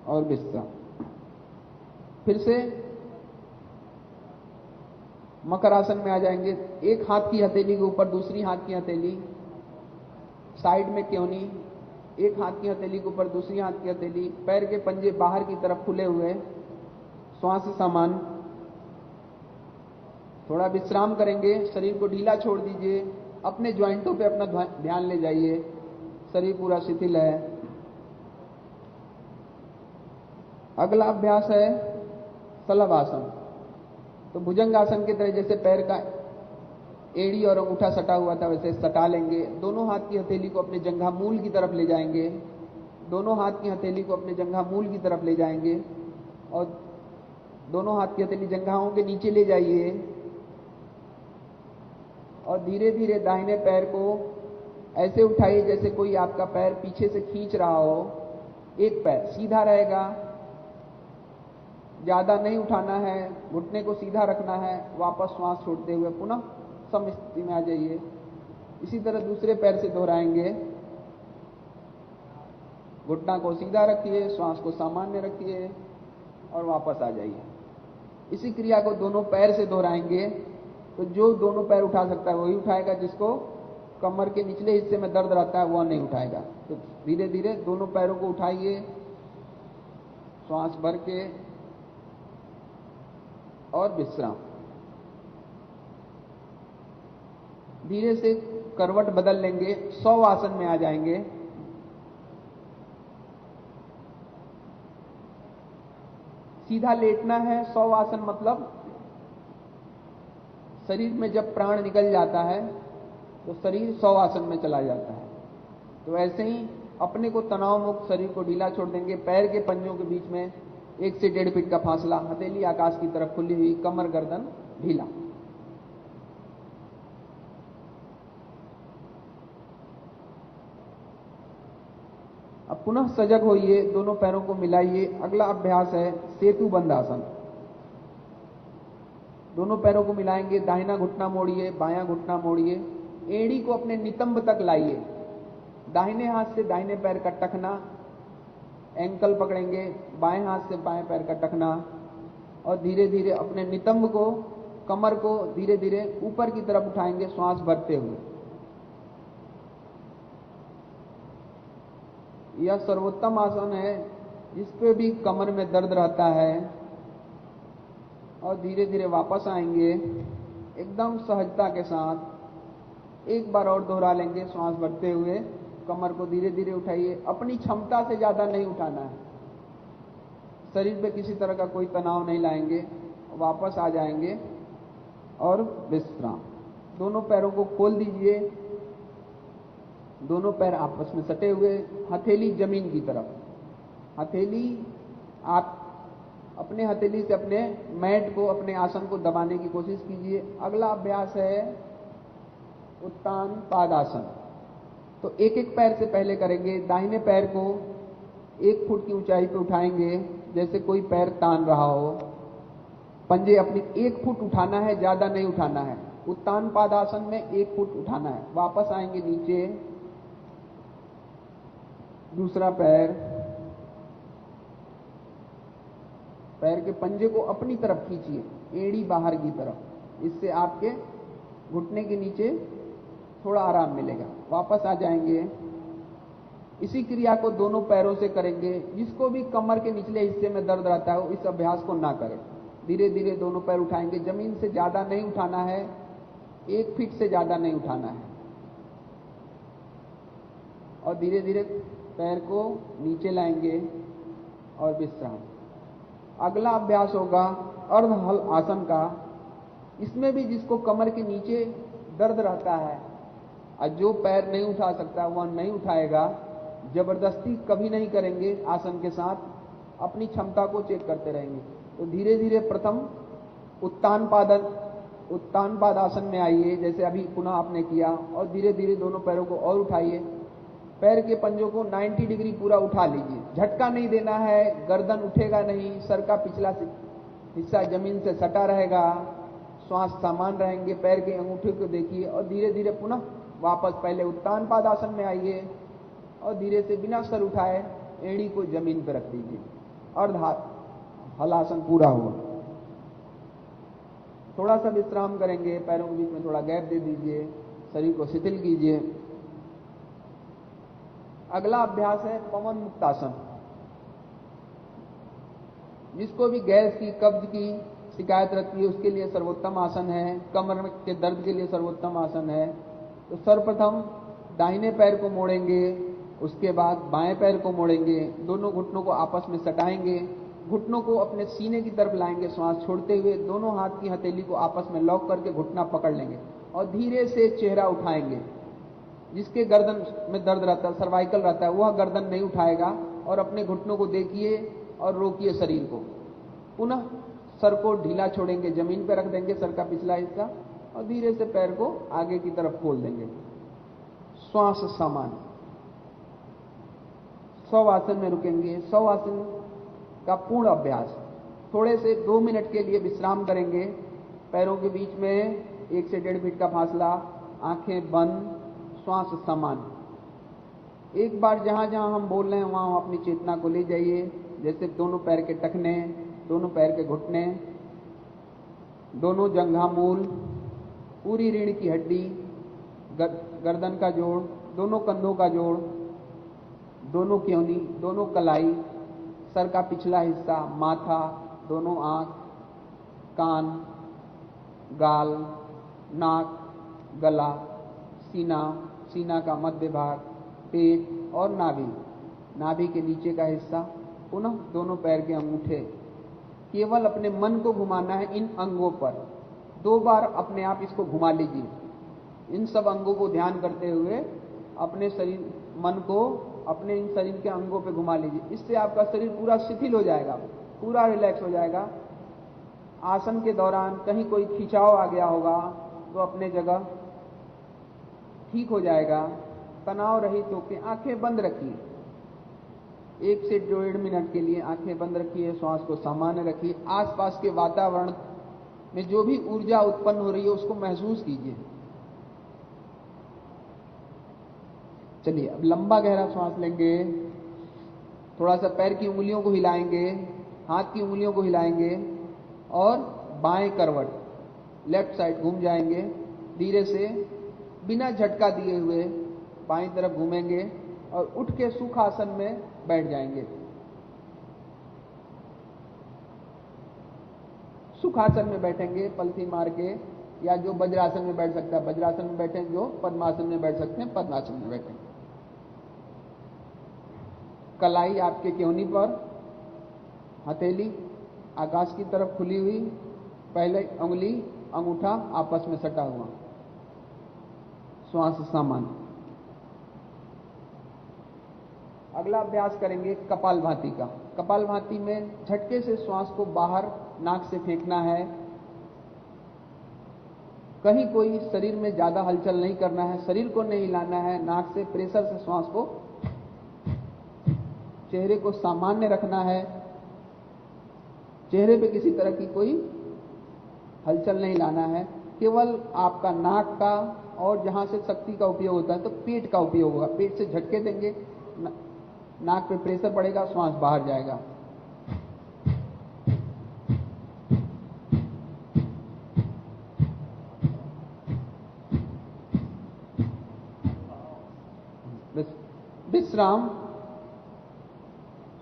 और विश्राम। फिर से मकर आसन में आ जाएंगे। एक हाथ की हथेली के ऊपर दूसरी हाथ की हथेली, साइड में क्योनी, एक हाथ की हथेली के ऊपर दूसरी हाथ की हथेली, पैर के पंजे बाहर की तरफ खुले हुए, श्वास सामान। थोड़ा विश्राम करेंगे, शरीर को ढीला छोड़ दीजिए, अपने ज्वाइंटों पे अपना ध्यान ले जाइए, शरीर पूरा शिथिल है। अगला अभ्यास है शलभ आसन। तो भुजंग आसन की तरह जैसे पैर का एड़ी और अंगूठा सटा हुआ था वैसे सटा लेंगे। दोनों हाथ की हथेली को अपने जंघा मूल की तरफ ले जाएंगे, दोनों हाथ की हथेली को अपने जंघा मूल की तरफ ले जाएंगे और दोनों हाथ की हथेली जंघाओं के नीचे ले जाइए और धीरे धीरे दाहिने पैर को ऐसे उठाइए जैसे कोई आपका पैर पीछे से खींच रहा हो। एक पैर सीधा रहेगा, ज्यादा नहीं उठाना है, घुटने को सीधा रखना है। वापस श्वास छोड़ते हुए पुनः सम स्थिति में आ जाइए। इसी तरह दूसरे पैर से दोहराएंगे। घुटना को सीधा रखिए, श्वास को सामान्य रखिए और वापस आ जाइए। इसी क्रिया को दोनों पैर से दोहराएंगे। तो जो दोनों पैर उठा सकता है वही उठाएगा, जिसको कमर के निचले हिस्से में दर्द रहता है वह नहीं उठाएगा। तो धीरे धीरे दोनों पैरों को उठाइए, श्वास भर के और विश्राम। धीरे से करवट बदल लेंगे, 100 आसन में आ जाएंगे। सीधा लेटना है। 100 आसन मतलब शरीर में जब प्राण निकल जाता है तो शरीर 100 आसन में चला जाता है। तो ऐसे ही अपने को तनाव मुक्त शरीर को ढीला छोड़ देंगे। पैर के पंजों के बीच में 1 से 1.5 फीट का फासला, हथेली आकाश की तरफ खुली हुई, कमर गर्दन ढीला। अब पुनः सजग होइए, दोनों पैरों को मिलाइए। अगला अभ्यास है सेतु बंद आसन। दोनों पैरों को मिलाएंगे, दाहिना घुटना मोड़िए, बायां घुटना मोड़िए, एड़ी को अपने नितंब तक लाइए। दाहिने हाथ से दाहिने पैर का टखना, एंकल पकड़ेंगे, बाएं हाथ से बाएं पैर का टखना और धीरे धीरे अपने नितंब को, कमर को धीरे धीरे ऊपर की तरफ उठाएंगे, श्वास भरते हुए। यह सर्वोत्तम आसन है, इस पे भी कमर में दर्द रहता है। और धीरे धीरे वापस आएंगे एकदम सहजता के साथ। एक बार और दोहरा लेंगे, श्वास भरते हुए, कमर को धीरे धीरे उठाइए। अपनी क्षमता से ज्यादा नहीं उठाना है, शरीर पे किसी तरह का कोई तनाव नहीं लाएंगे। वापस आ जाएंगे और विश्राम। दोनों पैरों को खोल दीजिए, दोनों पैर आपस में सटे हुए, हथेली जमीन की तरफ। हथेली आप अपने हथेली से अपने मैट को, अपने आसन को दबाने की कोशिश कीजिए। अगला अभ्यास है उत्तान पादासन। तो एक एक पैर से पहले करेंगे। दाहिने पैर को 1 फुट की ऊंचाई पर उठाएंगे, जैसे कोई पैर तान रहा हो। पंजे अपनी 1 फुट उठाना है, ज्यादा नहीं उठाना है। उत्तान पादासन में 1 फुट उठाना है। वापस आएंगे नीचे। दूसरा पैर, पैर के पंजे को अपनी तरफ खींचिए, एड़ी बाहर की तरफ। इससे आपके घुटने के नीचे थोड़ा आराम मिलेगा। वापस आ जाएंगे। इसी क्रिया को दोनों पैरों से करेंगे। जिसको भी कमर के निचले हिस्से में दर्द रहता है वो इस अभ्यास को ना करें। धीरे धीरे दोनों पैर उठाएंगे। जमीन से ज्यादा नहीं उठाना है, 1 फीट से ज्यादा नहीं उठाना है। और धीरे धीरे पैर को नीचे लाएंगे और विश्राम। अगला अभ्यास होगा अर्ध हल आसन का। इसमें भी जिसको कमर के नीचे दर्द रहता है और जो पैर नहीं उठा सकता वह नहीं उठाएगा। जबरदस्ती कभी नहीं करेंगे। आसन के साथ अपनी क्षमता को चेक करते रहेंगे। तो धीरे धीरे प्रथम उत्तान पादासन में आइए, जैसे अभी पुनः आपने किया, और धीरे धीरे दोनों पैरों को और उठाइए। पैर के पंजों को 90 डिग्री पूरा उठा लीजिए। झटका नहीं देना है, गर्दन उठेगा नहीं, सर का पिछला हिस्सा जमीन से सटा रहेगा, श्वास समान रहेंगे। पैर के अंगूठे को देखिए और धीरे धीरे पुनः वापस पहले उत्तान पादासन में आइए और धीरे से बिना सर उठाए एड़ी को जमीन पर रख दीजिए। अर्ध हलासन पूरा हुआ। थोड़ा सा विश्राम करेंगे। पैरों के बीच में थोड़ा गैप दे दीजिए। शरीर को शिथिल कीजिए। अगला अभ्यास है पवन मुक्तासन। जिसको भी गैस की, कब्ज की शिकायत रहती है उसके लिए सर्वोत्तम आसन है। कमर के दर्द के लिए सर्वोत्तम आसन है। तो सर्वप्रथम दाहिने पैर को मोड़ेंगे, उसके बाद बाएं पैर को मोड़ेंगे। दोनों घुटनों को आपस में सटाएंगे। घुटनों को अपने सीने की तरफ लाएंगे श्वास छोड़ते हुए। दोनों हाथ की हथेली को आपस में लॉक करके घुटना पकड़ लेंगे और धीरे से चेहरा उठाएंगे। जिसके गर्दन में दर्द रहता है, सर्वाइकल रहता है, वह गर्दन नहीं उठाएगा और अपने घुटनों को देखिए और रोकिए शरीर को। पुनः सर को ढीला छोड़ेंगे, जमीन पर रख देंगे सर का पिछला हिस्सा और धीरे से पैर को आगे की तरफ खोल देंगे। श्वास सामान्य। शवासन में रुकेंगे। शवासन का पूर्ण अभ्यास। थोड़े से 2 मिनट के लिए विश्राम करेंगे। पैरों के बीच में 1 से 1.5 फीट का फासला, आंखें बंद, श्वास सामान्य। एक बार जहां जहां हम बोल रहे हैं वहां अपनी चेतना को ले जाइए। जैसे दोनों पैर के टखने, दोनों पैर के घुटने, दोनों जंघा मूल, पूरी रीढ़ की हड्डी, गर्दन का जोड़, दोनों कंधों का जोड़, दोनों क्योनी, दोनों कलाई, सर का पिछला हिस्सा, माथा, दोनों आंख, कान, गाल, नाक, गला, सीना, सीना का मध्य भाग, पेट और नाभि, नाभि के नीचे का हिस्सा। पुनः दोनों पैर के अंगूठे। केवल अपने मन को घुमाना है इन अंगों पर। 2 बार अपने आप इसको घुमा लीजिए। इन सब अंगों को ध्यान करते हुए अपने शरीर, मन को अपने इन शरीर के अंगों पे घुमा लीजिए। इससे आपका शरीर पूरा शिथिल हो जाएगा, पूरा रिलैक्स हो जाएगा। आसन के दौरान कहीं कोई खिंचाव आ गया होगा तो अपने जगह ठीक हो जाएगा। तनाव रहित होकर आंखें बंद रखिए। 1 से 1.5 मिनट के लिए आंखें बंद रखिए। श्वास को सामान्य रखिए। आसपास के वातावरण में जो भी ऊर्जा उत्पन्न हो रही है उसको महसूस कीजिए। चलिए अब लंबा गहरा श्वास लेंगे। थोड़ा सा पैर की उंगलियों को हिलाएंगे, हाथ की उंगलियों को हिलाएंगे और बाएं करवट, लेफ्ट साइड घूम जाएंगे। धीरे से बिना झटका दिए हुए बाईं तरफ घूमेंगे और उठ के सुखासन में बैठ जाएंगे। सुखासन में बैठेंगे पलथी मार के, या जो वज्रासन में बैठ सकता है वज्रासन में बैठें, जो पद्मासन में बैठ सकते हैं पद्मासन में बैठें। कलाई आपके क्योनी पर, हथेली आकाश की तरफ खुली हुई, पहले उंगली अंगूठा आपस में सटा हुआ। श्वास सामान्य। अगला अभ्यास करेंगे कपालभाति का। कपालभाति में झटके से श्वास को बाहर नाक से फेंकना है। कहीं कोई शरीर में ज्यादा हलचल नहीं करना है, शरीर को नहीं हिलाना है, नाक से प्रेशर से श्वास को, चेहरे को सामान्य रखना है, चेहरे पे किसी तरह की कोई हलचल नहीं लाना है, केवल आपका नाक का और जहां से शक्ति का उपयोग होता है तो पेट का उपयोग होगा। पेट से झटके देंगे, नाक पे प्रेशर पड़ेगा, श्वास बाहर जाएगा। विश्राम,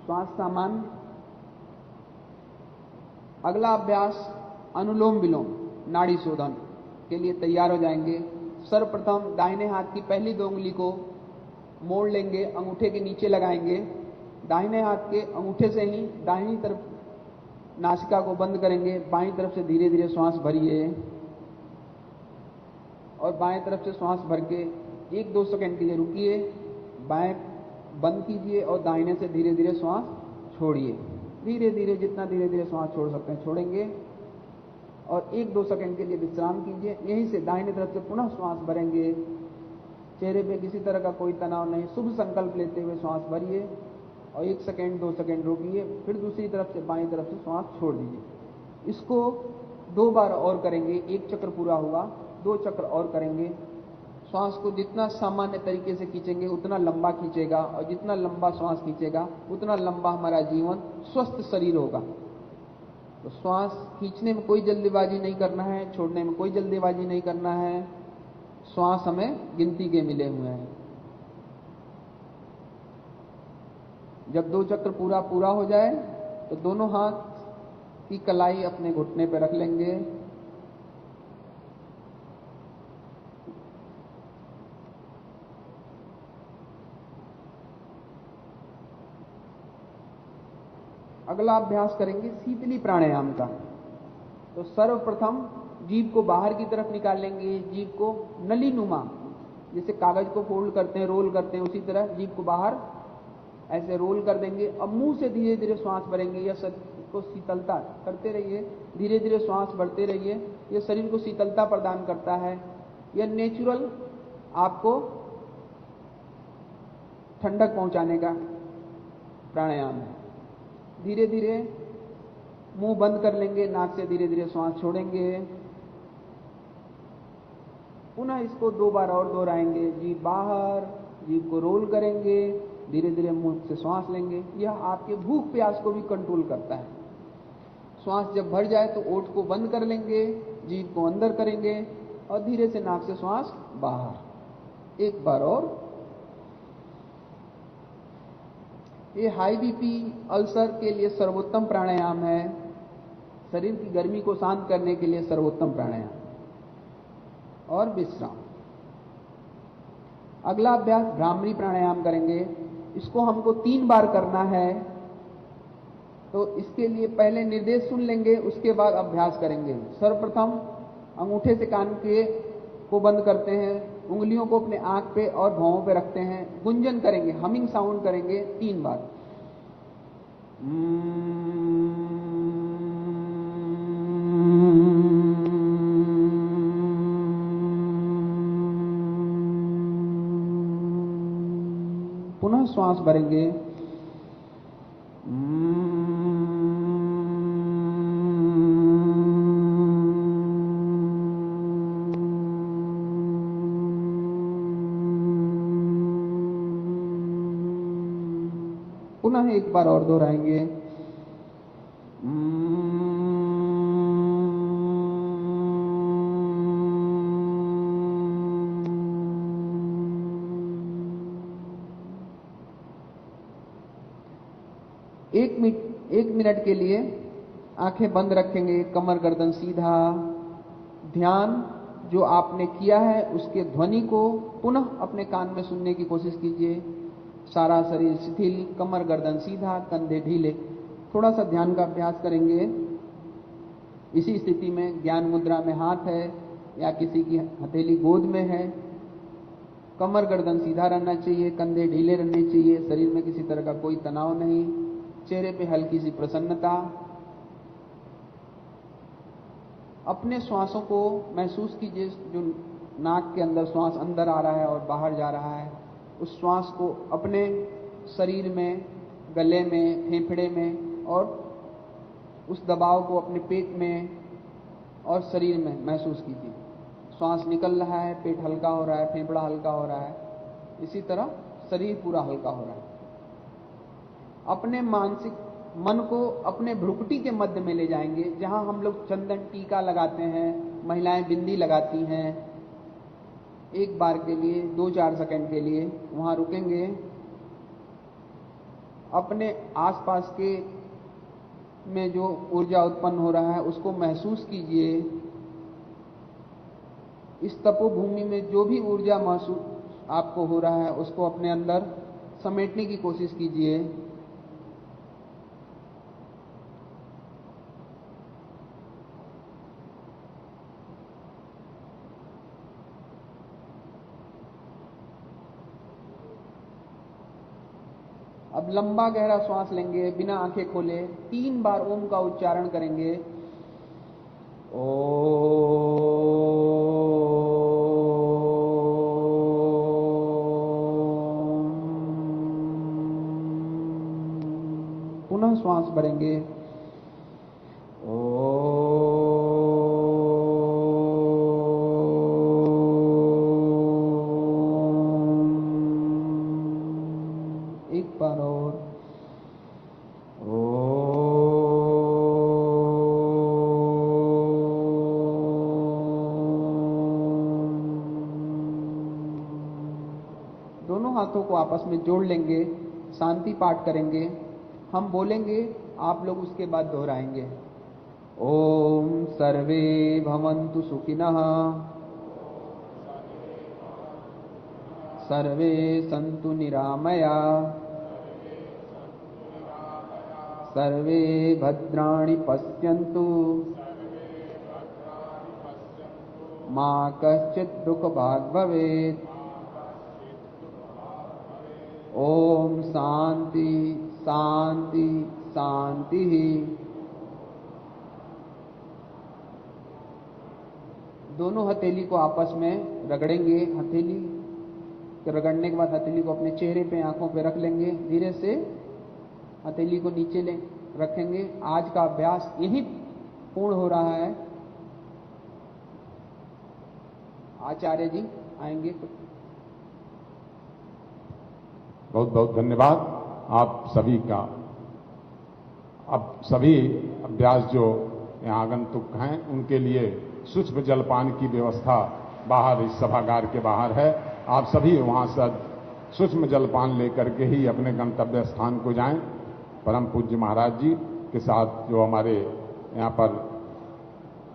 श्वास सामान्य। अगला अभ्यास अनुलोम विलोम, नाड़ी शोधन के लिए तैयार हो जाएंगे। सर्वप्रथम दाहिने हाथ की पहली 2 उंगली को मोड़ लेंगे, अंगूठे के नीचे लगाएंगे। दाहिने हाथ के अंगूठे से ही दाहिनी तरफ नासिका को बंद करेंगे। बाईं तरफ से धीरे धीरे श्वास भरिए और बाएं तरफ से श्वास भर के 1-2 सेकंड के लिए रुकिए, बाएं बंद कीजिए और दाहिने से धीरे धीरे श्वास छोड़िए। धीरे धीरे, जितना धीरे धीरे श्वास छोड़ सकते हैं छोड़ेंगे और 1-2 सेकंड के लिए विश्राम कीजिए। यहीं से दाहिने तरफ से पुनः श्वास भरेंगे। चेहरे पे किसी तरह का कोई तनाव नहीं, शुभ संकल्प लेते हुए श्वास भरिए और 1 सेकंड 2 सेकंड रोकिए, फिर दूसरी तरफ से बाईं तरफ से श्वास छोड़ दीजिए। इसको 2 बार और करेंगे। 1 चक्र पूरा हुआ, 2 चक्र और करेंगे। श्वास को जितना सामान्य तरीके से खींचेंगे उतना लंबा खींचेगा और जितना लंबा श्वास खींचेगा उतना लंबा हमारा जीवन, स्वस्थ शरीर होगा। तो श्वास खींचने में कोई जल्दीबाजी नहीं करना है, छोड़ने में कोई जल्दीबाजी नहीं करना है। श्वास हमें गिनती के मिले हुए हैं। जब 2 चक्र पूरा हो जाए तो दोनों हाथ की कलाई अपने घुटने पर रख लेंगे। अगला अभ्यास करेंगे शीतली प्राणायाम का। तो सर्वप्रथम जीभ को बाहर की तरफ निकालेंगे। जीभ को नलीनुमा, जैसे कागज को फोल्ड करते हैं, रोल करते हैं, उसी तरह जीभ को बाहर ऐसे रोल कर देंगे। अब मुंह से धीरे धीरे श्वास भरेंगे। यह शरीर को शीतलता करते रहिए, धीरे धीरे श्वास भरते रहिए। यह शरीर को शीतलता प्रदान करता है। यह नेचुरल आपको ठंडक पहुंचाने का प्राणायाम है। धीरे धीरे मुंह बंद कर लेंगे, नाक से धीरे धीरे श्वास छोड़ेंगे। पुनः इसको 2 बार और दोहराएंगे। जीभ बाहर, जीभ को रोल करेंगे, धीरे धीरे मुंह से श्वास लेंगे। यह आपके भूख प्यास को भी कंट्रोल करता है। श्वास जब भर जाए तो ओठ को बंद कर लेंगे, जीभ को अंदर करेंगे और धीरे से नाक से श्वास बाहर। 1 बार और। ये हाई बीपी, अल्सर के लिए सर्वोत्तम प्राणायाम है। शरीर की गर्मी को शांत करने के लिए सर्वोत्तम प्राणायाम। और विश्राम। अगला अभ्यास भ्रामरी प्राणायाम करेंगे। इसको हमको 3 बार करना है। तो इसके लिए पहले निर्देश सुन लेंगे, उसके बाद अभ्यास करेंगे। सर्वप्रथम अंगूठे से कान के को बंद करते हैं, उंगलियों को अपने आंख पे और भौहों पे रखते हैं। गुंजन करेंगे, हमिंग साउंड करेंगे 3 बार। पुनः श्वास भरेंगे। पुनः 1 बार और दोहराएंगे। एक मिनट के लिए आंखें बंद रखेंगे, कमर गर्दन सीधा। ध्यान जो आपने किया है उसके ध्वनि को पुनः अपने कान में सुनने की कोशिश कीजिए। सारा शरीर शिथिल, कमर गर्दन सीधा, कंधे ढीले। थोड़ा सा ध्यान का अभ्यास करेंगे। इसी स्थिति में ज्ञान मुद्रा में हाथ है या किसी की हथेली गोद में है। कमर गर्दन सीधा रहना चाहिए, कंधे ढीले रहने चाहिए, शरीर में किसी तरह का कोई तनाव नहीं। चेहरे पे हल्की सी प्रसन्नता। अपने श्वासों को महसूस कीजिए, जो नाक के अंदर श्वास अंदर आ रहा है और बाहर जा रहा है, उस श्वास को अपने शरीर में, गले में, फेफड़े में, और उस दबाव को अपने पेट में और शरीर में महसूस कीजिए। श्वास निकल रहा है, पेट हल्का हो रहा है, फेफड़ा हल्का हो रहा है, इसी तरह शरीर पूरा हल्का हो रहा है। अपने मानसिक मन को अपने भ्रुकुटी के मध्य में ले जाएंगे, जहां हम लोग चंदन टीका लगाते हैं, महिलाएं बिंदी लगाती हैं। एक बार के लिए 2-4 सेकंड के लिए वहां रुकेंगे। अपने आसपास के में जो ऊर्जा उत्पन्न हो रहा है उसको महसूस कीजिए। इस तपोभूमि में जो भी ऊर्जा महसूस आपको हो रहा है उसको अपने अंदर समेटने की कोशिश कीजिए। अब लंबा गहरा श्वास लेंगे, बिना आंखें खोले 3 बार ओम का उच्चारण करेंगे। पुनः श्वास भरेंगे। एक बार और। दोनों हाथों को आपस में जोड़ लेंगे, शांति पाठ करेंगे। हम बोलेंगे, आप लोग उसके बाद दोहराएंगे। ओम सर्वे भवन्तु सुखिनः, सर्वे सन्तु निरामया, सर्वे भद्राणि पश्यन्तु, मा कश्चित् दुःखभाग् भवेत्। ओम शांति शांति शांति। दोनों हथेली को आपस में रगड़ेंगे। हथेली रगड़ने के बाद हथेली को अपने चेहरे पे, आंखों पे रख लेंगे। धीरे से हथेली को नीचे रखेंगे। आज का अभ्यास यही पूर्ण हो रहा है। आचार्य जी आएंगे। बहुत बहुत धन्यवाद आप सभी का। अब सभी अभ्यास जो यहाँ आगंतुक हैं उनके लिए सूक्ष्म जलपान की व्यवस्था बाहर इस सभागार के बाहर है। आप सभी वहां से सूक्ष्म जलपान लेकर के ही अपने गंतव्य स्थान को जाएं। परम पूज्य महाराज जी के साथ जो हमारे यहाँ पर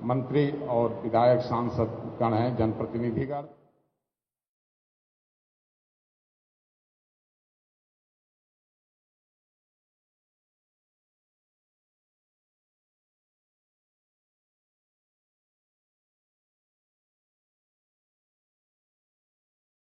मंत्री और विधायक सांसद गण हैं, जनप्रतिनिधिगण।